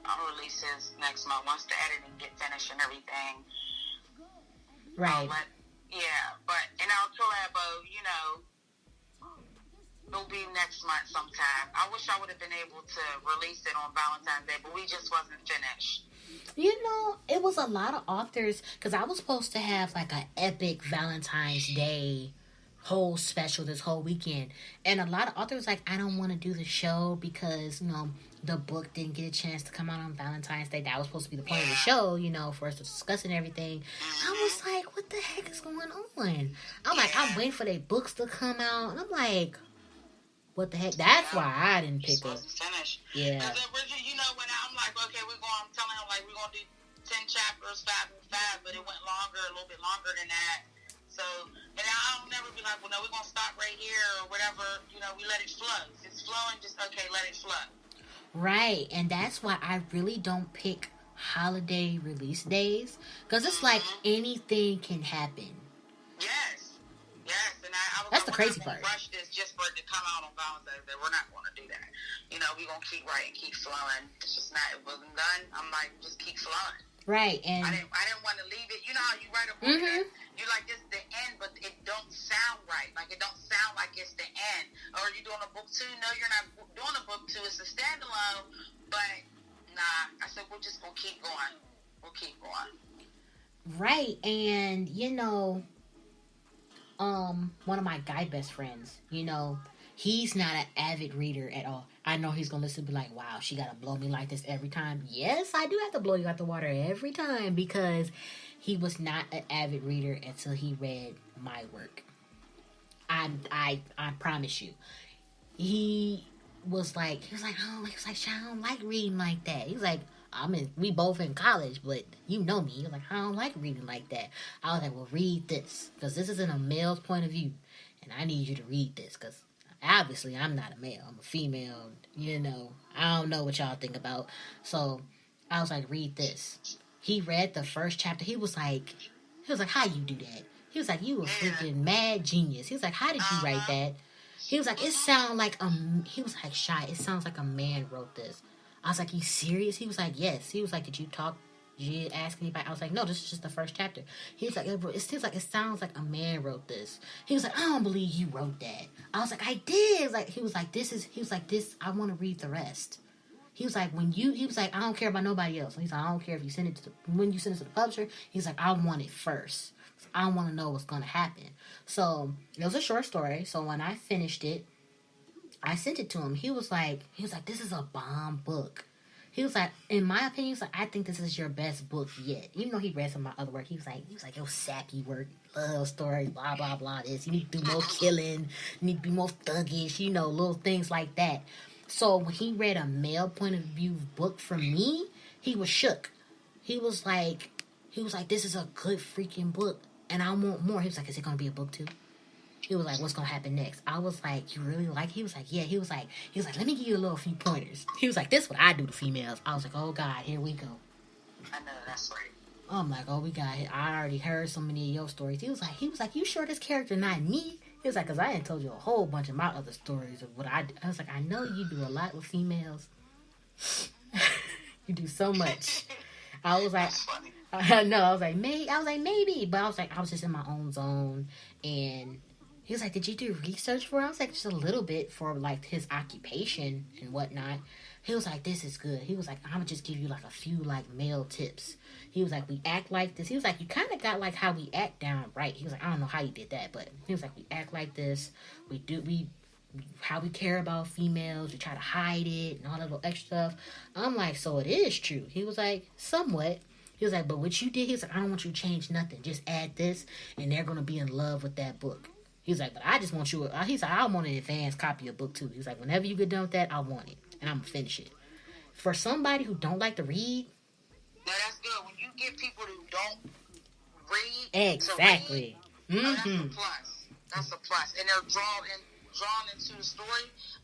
I'll release his next month once the editing get finished and everything. Right. But in our collabo, it'll be next month sometime. I wish I would have been able to release it on Valentine's Day, but we just wasn't finished. It was a lot of authors, because I was supposed to have like an epic Valentine's Day whole special this whole weekend, and a lot of authors like, I don't want to do the show because the book didn't get a chance to come out on Valentine's Day. That was supposed to be the point of the show, you know, for us to discuss and everything. I was like, what the heck is going on? I'm like, I'm waiting for their books to come out. And I'm like, what the heck? That's why I didn't pick up. Yeah. Because originally, you know, when I'm like, okay, I'm telling him, like, we're going to do 10 chapters, 5 and 5, but it went longer, a little bit longer than that. So, and I'll never be like, well, no, we're going to stop right here or whatever. You know, we let it flow. If it's flowing, just, okay, let it flow. Right. And that's why I really don't pick holiday release days. Because it's like anything can happen. Yes. Yes. And I was that's like, the crazy part. Rush this just for it to come out on Valentine's Day. We're not going to do that. You know, we're going to keep writing, keep flowing. It's just not, it wasn't done. I'm like, just keep flowing. Right, and I didn't want to leave it. You know how you write a book and you're like, this is the end, but it don't sound right. Like, it don't sound like it's the end. Or are you doing a book 2? No, you're not doing a book 2. It's a standalone. But, nah, I said, we're just going to keep going. We'll keep going. Right, and, you know, one of my guy best friends, you know, he's not an avid reader at all. I know he's going to listen and be like, wow, she got to blow me like this every time. Yes, I do have to blow you out the water every time because he was not an avid reader until he read my work. I promise you. He was like, oh, I don't like reading like that. He was like, we both in college, but you know me. He was like, I don't like reading like that. I was like, well, read this because this is in a male's point of view. And I need you to read this because obviously, I'm not a male. I'm a female. You know, I don't know what y'all think about. So, I was like, read this. He read the first chapter. He was like, how you do that? He was like, you a freaking mad genius. He was like, how did you write that? He was like, it sounds like he was like, Chy, it sounds like a man wrote this. I was like, you serious? He was like, yes. He was like, did you ask anybody? I was like, no, this is just the first chapter. He was like, it sounds like a man wrote this. He was like, I don't believe you wrote that. I was like, I did. He was like, this, I want to read the rest. He was like, he was like, I don't care about nobody else. He's like, I don't care if you send it when you send it to the publisher. He's like, I want it first. I want to know what's going to happen. So, it was a short story. So, when I finished it, I sent it to him. He was like, this is a bomb book. He was like, in my opinion, he was like, I think this is your best book yet. Even though he read some of my other work, he was like, yo, sappy work, love stories, blah, blah, blah, this. You need to do more killing. You need to be more thuggish, you know, little things like that. So when he read a male point of view book from me, he was shook. He was like, this is a good freaking book, and I want more. He was like, is it going to be a book 2? He was like, what's going to happen next? I was like, you really like? He was like, yeah. He was like, let me give you a few pointers. He was like, this is what I do to females. I was like, oh, God, here we go. I know, that's right. I'm like, oh, I already heard so many of your stories. He was like, you sure this character not me? He was like, because I ain't told you a whole bunch of my other stories of what I do. I was like, I know you do a lot with females. You do so much. I was like, I know. I was like, maybe. But I was just in my own zone. And he was like, did you do research for it? I was like, just a little bit for, like, his occupation and whatnot. He was like, this is good. He was like, I'm going to just give you, like, a few, like, male tips. He was like, we act like this. He was like, you kind of got, like, how we act down right. He was like, I don't know how you did that, but he was like, we act like this. How we care about females. We try to hide it and all that little extra stuff. I'm like, so it is true. He was like, somewhat. He was like, but what you did, he was like, I don't want you to change nothing. Just add this, and they're going to be in love with that book. He's like, but I just want you, he's like, I want an advanced copy of book 2. He's like, whenever you get done with that, I want it. And I'm going to finish it. For somebody who don't like to read. No, that's good. When you get people who don't read. Exactly. That's a plus. That's a plus. And they're drawn into the story,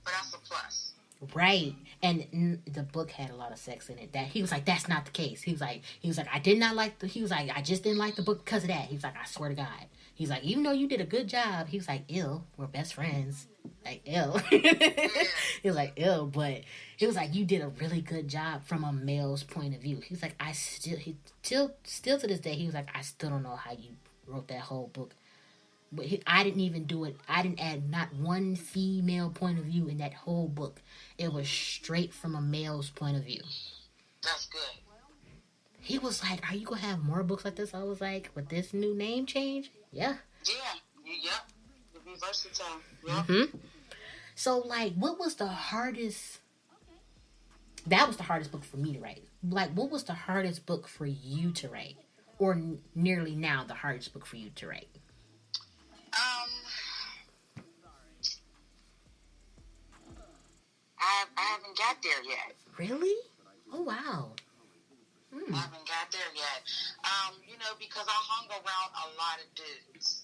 but that's a plus. Right. And the book had a lot of sex in it. That he was like, that's not the case. He was like, I did not like I just didn't like the book because of that. He's like, I swear to God. He's like, even though you did a good job, he was like, ill, we're best friends. Like, ill. He was like, ill, but he was like, you did a really good job from a male's point of view. He was like, still to this day, he was like, I still don't know how you wrote that whole book. But I didn't even do it. I didn't add not one female point of view in that whole book. It was straight from a male's point of view. That's good. He was like, are you going to have more books like this? I was like, with this new name change? Yeah. Yeah. You'll be versatile. Yeah. Mm-hmm. So, like, what was the hardest That was the hardest book for me to write. Like, what was the hardest book for you to write? Or nearly now the hardest book for you to write? I haven't got there yet. Really? Oh, wow. I haven't got there yet. Because I hung around a lot of dudes,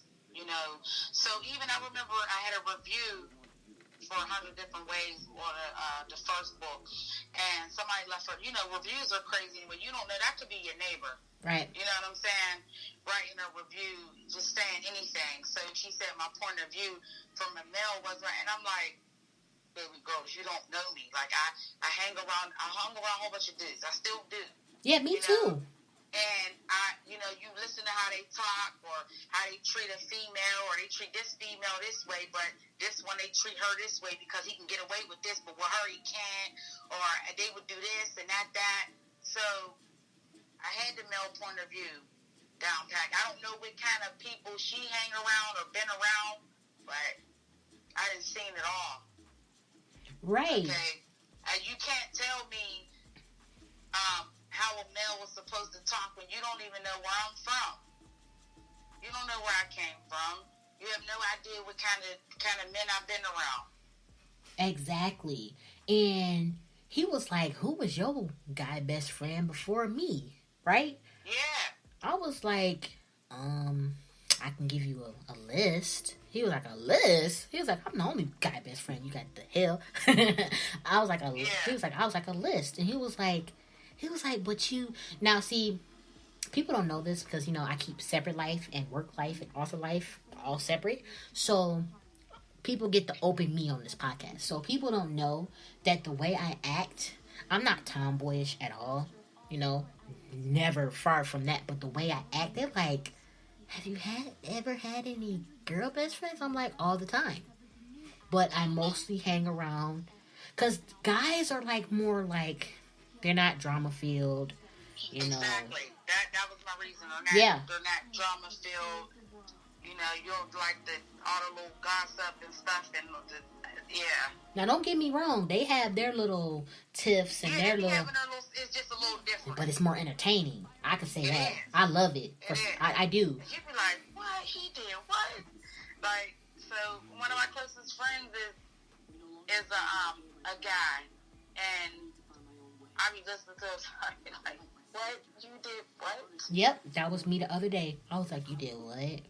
So even I remember I had a review for 100 Different Ways on the first book, and somebody left her, reviews are crazy when you don't know, that could be your neighbor. Right. You know what I'm saying? Writing a review, just saying anything. So she said my point of view from a male was right, and I'm like, baby girls, you don't know me. Like, I hung around a whole bunch of dudes. I still do. Yeah, me too. And you listen to how they talk or how they treat a female, or they treat this female this way, but this one they treat her this way because he can get away with this, but with her he can't, or they would do this and that. So I had the male point of view down pat. I don't know what kind of people she hang around or been around, but I didn't seen it all. Right. Okay. You can't tell me how a male was supposed to talk when you don't even know where I'm from. You don't know where I came from. You have no idea what kind of men I've been around. Exactly. And he was like, who was your guy best friend before me? Right? Yeah. I was like, I can give you a list. He was like, a list? He was like, I'm the only guy best friend you got, the hell. I was like, he was like, I was like, a list. And he was like, but you, now see, people don't know this because, I keep separate life and work life and author life all separate. So people get to open me on this podcast. So people don't know that the way I act, I'm not tomboyish at all. Never, far from that. But the way I act, they're like, have you ever had any girl best friends? I'm like, all the time. But I mostly hang around, because guys are like more like, they're not drama filled, Exactly. That was my reason. They're not drama filled. You don't like all the little gossip and stuff, and yeah. Now don't get me wrong, they have their little tiffs and their little. It's just a little different, but it's more entertaining. I can say that. Is. I love it. I do. You be like, what he did? What? Like, so one of my closest friends is a guy, and I be listening to him, I be like, what? You did what? Yep, that was me the other day. I was like, you did what?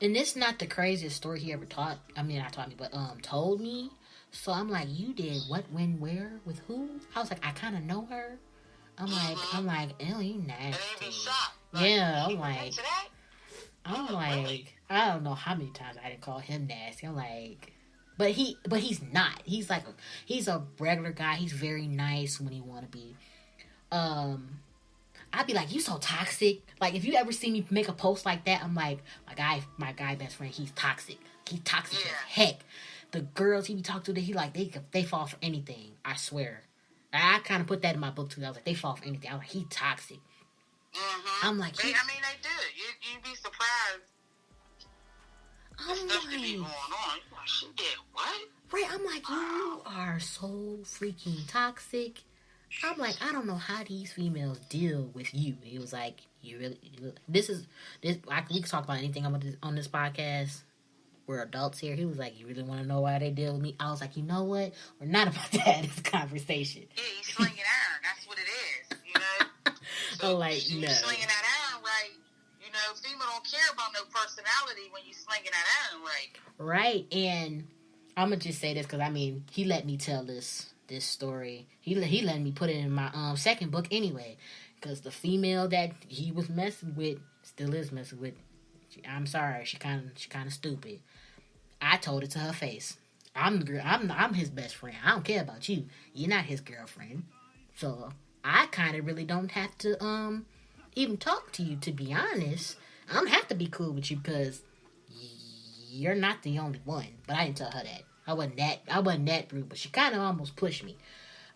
And this is not the craziest story he ever taught. I mean, not taught me, but told me. So I'm like, you did what, when, where, with who? I was like, I kind of know her. I'm like, ew, you nasty. And they be shocked. Yeah, I'm like, I don't know how many times I didn't call him nasty. I'm like, but he's not. He's like, he's a regular guy. He's very nice when he want to be. I'd be like, you so toxic. Like, if you ever see me make a post like that, I'm like, my guy best friend, he's toxic. He's toxic as heck. The girls he be talking to, they fall for anything. I swear. I kind of put that in my book too. I was like, they fall for anything. I was like, he toxic. Mm-hmm. I'm like, they do. You'd be surprised. I'm stuff to be going on. You're like, she did what? Right. I'm like, you are so freaking toxic. I'm like, I don't know how these females deal with you. He was like, we can talk about anything on this podcast. We're adults here. He was like, you really want to know why they deal with me? I was like, you know what? We're not about to have this conversation. Yeah, he's slinging iron. That's what it is, So I'm like, no. You're slinging that iron right. Female don't care about no personality when you slinging that iron right. Right, and I'm going to just say this because, he let me tell this story. He let me put it in my second book anyway, because the female that he was messing with still is messing with. I'm sorry, she kind of stupid. I told it to her face. I'm his best friend. I don't care about you. You're not his girlfriend. So I kind of really don't have to even talk to you, to be honest. I don't have to be cool with you because you're not the only one. But I didn't tell her that. I wasn't that rude, but she kind of almost pushed me.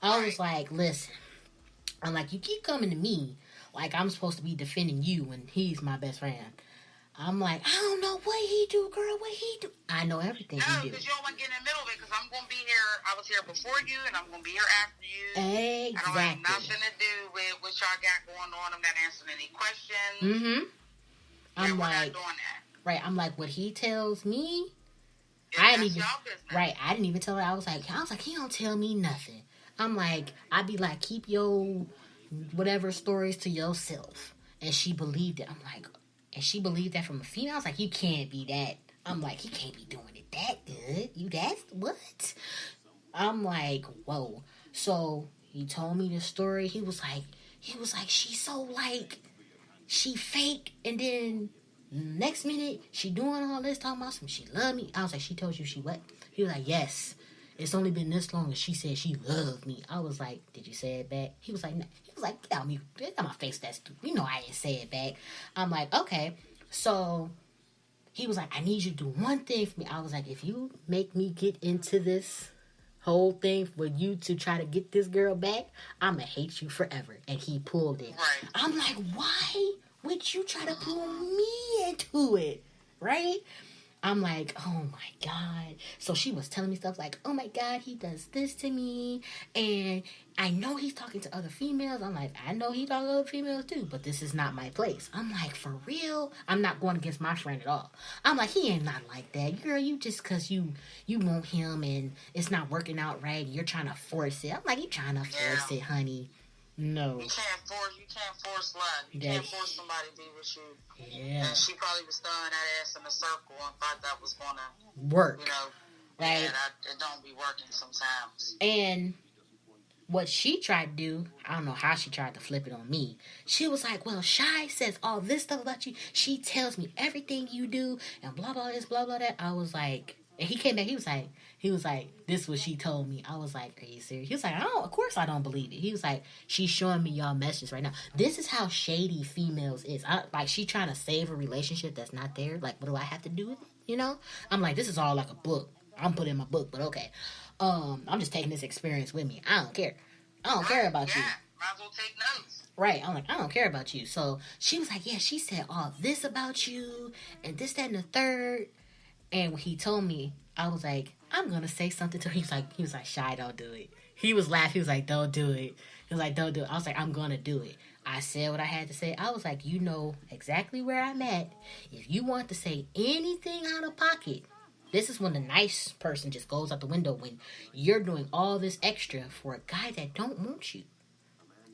I was like, listen, I'm like, you keep coming to me like I'm supposed to be defending you when he's my best friend. I'm like, I don't know what he do, girl, what he do. I know everything he do. No, because you don't want to get in the middle of it, because I'm going to be here. I was here before you, and I'm going to be here after you. Exactly. I don't have nothing to do with what y'all got going on. I'm not answering any questions. Mm-hmm. We're not doing that. Right, I'm like, what he tells me, I didn't even, right, I didn't even tell her. I was like, he don't tell me nothing. I'm like, I'd be like, keep your whatever stories to yourself. And she believed it. I'm like, and she believed that from a female? I was like, you can't be that. I'm like, he can't be doing it that good. That's what? I'm like, whoa. So he told me the story. He was like, she's so like, she fake. And then next minute, she doing all this, talking about some, she love me. I was like, she told you she what? He was like, yes. It's only been this long and she said she loved me. I was like, did you say it back? He was like, no. He was like, get out me. Get out my face. That's stupid. You know I didn't say it back. I'm like, okay. So he was like, I need you to do one thing for me. I was like, if you make me get into this whole thing for you to try to get this girl back, I'm going to hate you forever. And he pulled it. Right. I'm like, why would you try to pull me into it? Right? I'm like, oh my God. So she was telling me stuff like, oh my God, he does this to me. And I know he's talking to other females. I'm like, I know he talking to other females too, but this is not my place. I'm like, for real? I'm not going against my friend at all. I'm like, he ain't not like that. Girl, you just because you want him and it's not working out right, you're trying to force it. I'm like, you trying to force it, honey. No. You can't force love. You can't force somebody to be with you. Yeah. And she probably was throwing that ass in a circle and thought that was going to work. You know, right? Yeah, it don't be working sometimes. And what she tried to do, I don't know how she tried to flip it on me. She was like, well, Chy says all this stuff about you. She tells me everything you do and blah, blah, this, blah, blah, that. I was like, and he came back, he was like, this is what she told me. I was like, are you serious? He was like, of course I don't believe it. He was like, she's showing me y'all messages right now. This is how shady females is. She trying to save a relationship that's not there. Like, what do I have to do with it? You know? I'm like, this is all like a book. I'm putting in my book, but okay. I'm just taking this experience with me. I don't care. I don't care about you. Might as well take notes. Right. I'm like, I don't care about you. So she was like, yeah, she said all this about you and this, that, and the third. And when he told me, I was like, I'm going to say something to her. He was like, Chy, don't do it. He was laughing. He was like, don't do it. He was like, don't do it. I was like, I'm going to do it. I said what I had to say. I was like, you know exactly where I'm at. If you want to say anything out of pocket, this is when the nice person just goes out the window when you're doing all this extra for a guy that don't want you.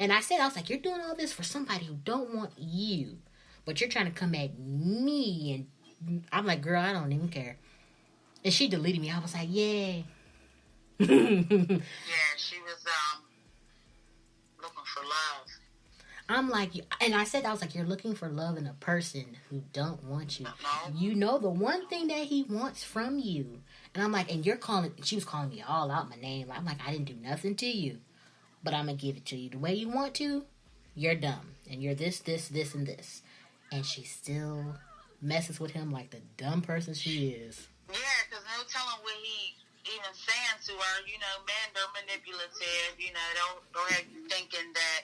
And I was like, you're doing all this for somebody who don't want you. But you're trying to come at me. And I'm like, girl, I don't even care. And she deleted me. I was like, yeah. Yeah, she was looking for love. I'm like, and I was like, you're looking for love in a person who don't want you. No. You know the one thing that he wants from you. And I'm like, and she was calling me all out my name. I'm like, I didn't do nothing to you. But I'm going to give it to you the way you want to. You're dumb. And you're this, and this. And she still messes with him like the dumb person she is. Yeah, because no telling what he even saying to her. You know, men are manipulative. You know, don't have you thinking that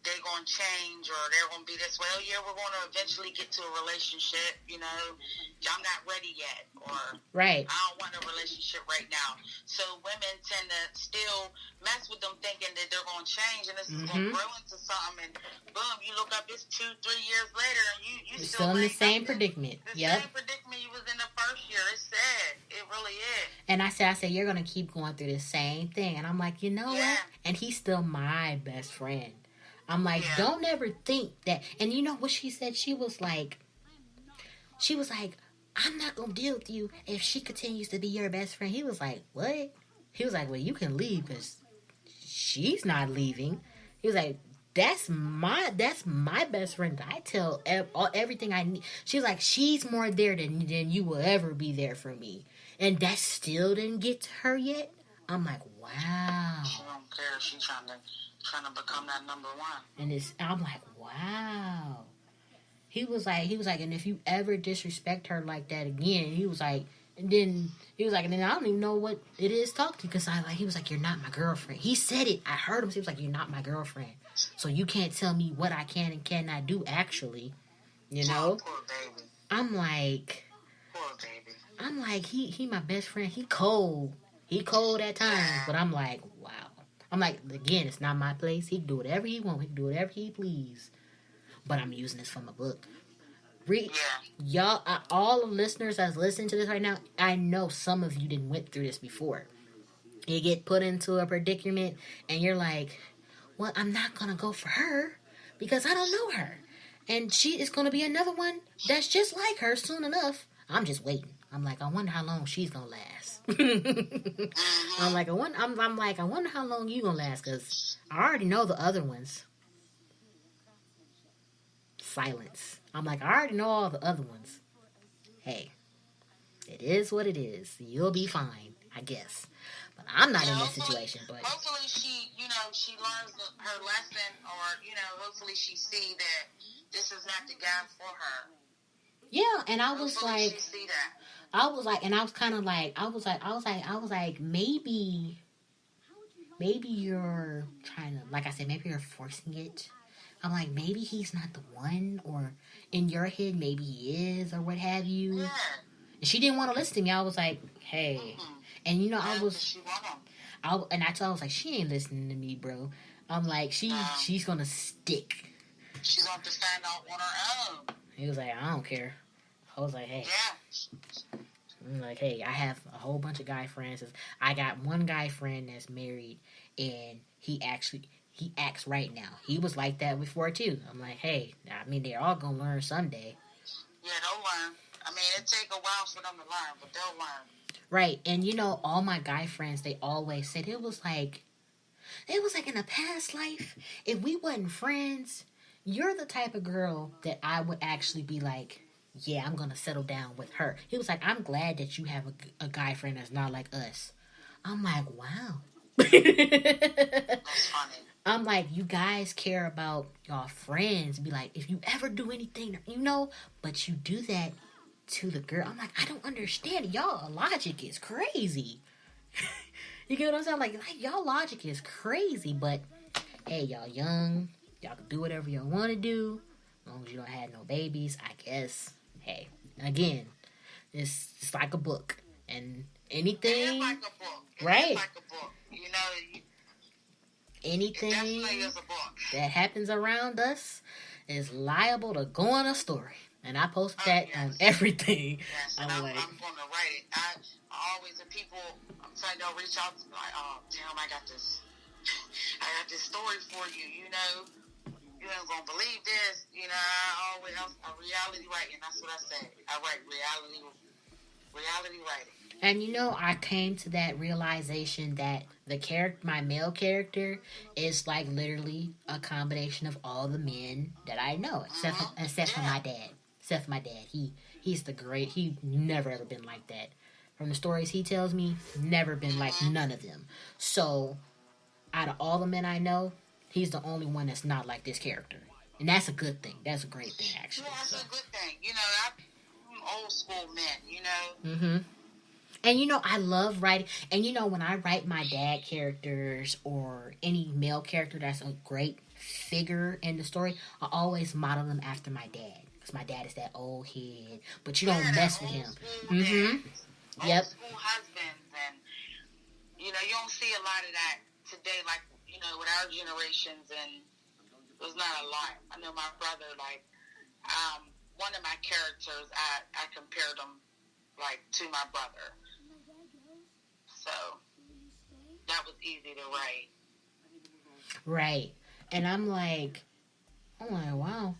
they're going to change or they're going to be this way. Oh, yeah, we're going to eventually get to a relationship. You know, I'm not ready yet. Or right. I don't want a relationship right now. So women tend to still mess with them thinking that they're going to change and this is going to grow into something. And boom, you look up, it's 2-3 years later and you still in the same predicament. Same predicament you was in the first year. It's sad. It really is. And I said, you're going to keep going through the same thing. And I'm like, you know what? And he's still my best friend. I'm like, don't ever think that. And you know what she said? She was like, I'm not going to deal with you if she continues to be your best friend. He was like, what? He was like, well, you can leave because she's not leaving. He was like, that's my best friend. I tell everything I need. She's like, she's more there than you will ever be there for me. And that still didn't get to her yet. I'm like, wow. She don't care. She's trying to become that number one. And I'm like, wow. He was like, and if you ever disrespect her like that again, he was like, and then I don't even know what it is to talk to you because he was like, you're not my girlfriend. He said it. I heard him. He was like, you're not my girlfriend. So you can't tell me what I can and cannot do actually. You know? Poor baby. I'm like, Poor baby. I'm like, he my best friend. He cold. He cold at times, but I'm like, wow. I'm like, again, it's not my place. He can do whatever he want. He can do whatever he please. But I'm using this from a book. Y'all, all the listeners that's listening to this right now, I know some of you didn't went through this before. You get put into a predicament, and you're like, well, I'm not going to go for her because I don't know her. And she is going to be another one that's just like her soon enough. I'm just waiting. I'm like, I wonder how long she's going to last. I wonder how long you going to last, because I already know the other ones. Silence. I'm like, I already know all the other ones. Hey, it is what it is. You'll be fine, I guess. But I'm not in this situation. But hopefully she learns her lesson, or hopefully she see that this is not the guy for her. Yeah, and I was hopefully like, she see that. I was like, maybe you're trying to, like I said, maybe you're forcing it. I'm like, maybe he's not the one, or in your head, maybe he is, or what have you. Yeah. And she didn't want to listen to me. I was like, hey. And I was like, she ain't listening to me, bro. I'm like, she's gonna stick. She's gonna stand out on her own. He was like, I don't care. I was like, hey. Yeah. I'm like, hey, I have a whole bunch of guy friends. I got one guy friend that's married, and he acts right now. He was like that before, too. I'm like, hey, I mean, they're all gonna learn someday. Yeah, they'll learn. I mean, it take a while for them to learn, but they'll learn. Right, and all my guy friends, they always said it was like in a past life, if we wasn't friends, you're the type of girl that I would actually be like, yeah, I'm gonna settle down with her. He was like, I'm glad that you have a guy friend that's not like us. I'm like, wow. That's funny. I'm like, you guys care about your friends. Be like, if you ever do anything, but you do that to the girl. I'm like, I don't understand. Y'all logic is crazy. You get what I'm saying? Like y'all logic is crazy, but hey, y'all young. Y'all can do whatever y'all want to do. As long as you don't have no babies, I guess. Hey, again, it's like a book. And anything... It is like a book. Right. It is like a book. Anything it definitely is a book. That happens around us is liable to go on a story. And I post that on everything. Yes, and I'm going to write it. I always, the people, I'm telling you, they'll reach out to me like, oh, damn, I got this story for you, you ain't going to believe this. I reality writing, that's what I say. I write reality writing. And I came to that realization that my male character is like literally a combination of all the men that I know, except for my dad. Except for my dad, he's the great. He never ever been like that. From the stories he tells me, never been like none of them. So, out of all the men I know, he's the only one that's not like this character, and that's a good thing. That's a great thing, actually. Yeah, that's a good thing. I'm old school men. Mm-hmm. And I love writing. And when I write my dad characters or any male character that's a great figure in the story, I always model them after my dad. Because my dad is that old head. But you don't mess with him. Mm-hmm. Yep. Old school husbands. And, you don't see a lot of that today, like, with our generations. And there's not a lot. I know my brother, like, one of my characters, I compared him, like, to my brother. So, that was easy to write. Right. And I'm like, wow.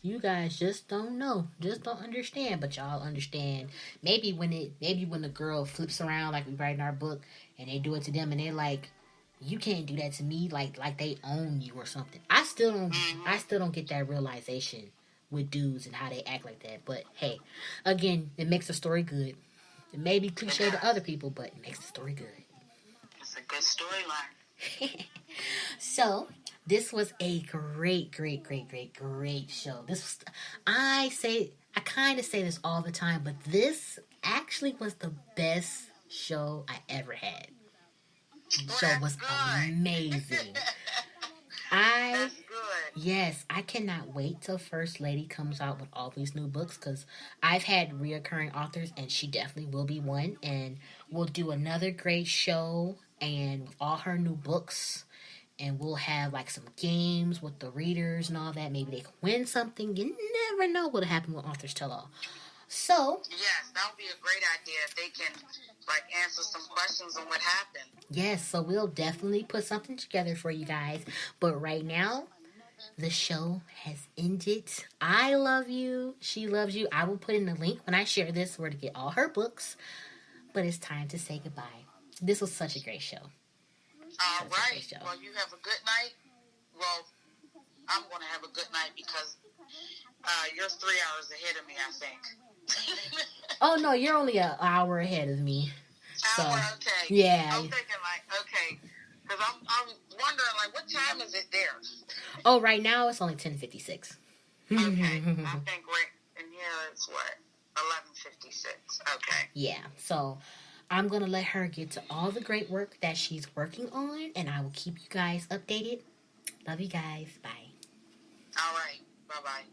You guys just don't know. Just don't understand. But y'all understand. Maybe when the girl flips around like we write in our book and they do it to them and they're like, you can't do that to me, like they own you or something. I still don't get that realization with dudes and how they act like that. But hey, again, it makes the story good. It may be cliche to other people, but it makes the story good. It's a good storyline. So, this was a great show. I kind of say this all the time, but this actually was the best show I ever had. The show was amazing. That's good. Yes, I cannot wait till First Lady comes out with all these new books because I've had reoccurring authors and she definitely will be one. And we'll do another great show and with all her new books. And we'll have like some games with the readers and all that. Maybe they can win something. You never know what'll happen with Authors Tell All. So, yes, that would be a great idea if they can like answer some questions on what happened. yes, so we'll definitely put something together for you guys. But right now, the show has ended. I love you. She loves you. I will put in the link when I share this where to get all her books. But it's time to say goodbye. This was such a great show. All right. Well, you have a good night. Well, I'm going to have a good night because you're 3 hours ahead of me, I think. Oh, no, you're only an hour ahead of me. So, okay. Yeah. I'm thinking like, okay. Because I'm wondering, like, what time is it there? Oh, right now it's only 10:56. Okay. I think right in here it's what? 11:56. Okay. Yeah. So I'm going to let her get to all the great work that she's working on, and I will keep you guys updated. Love you guys. Bye. All right. Bye-bye.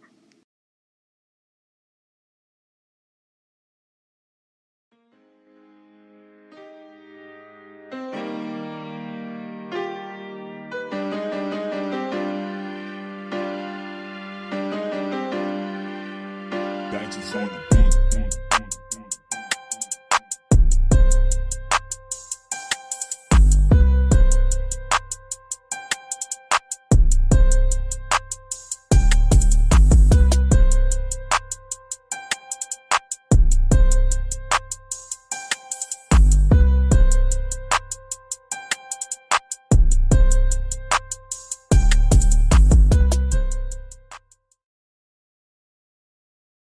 Gangsters on the beat.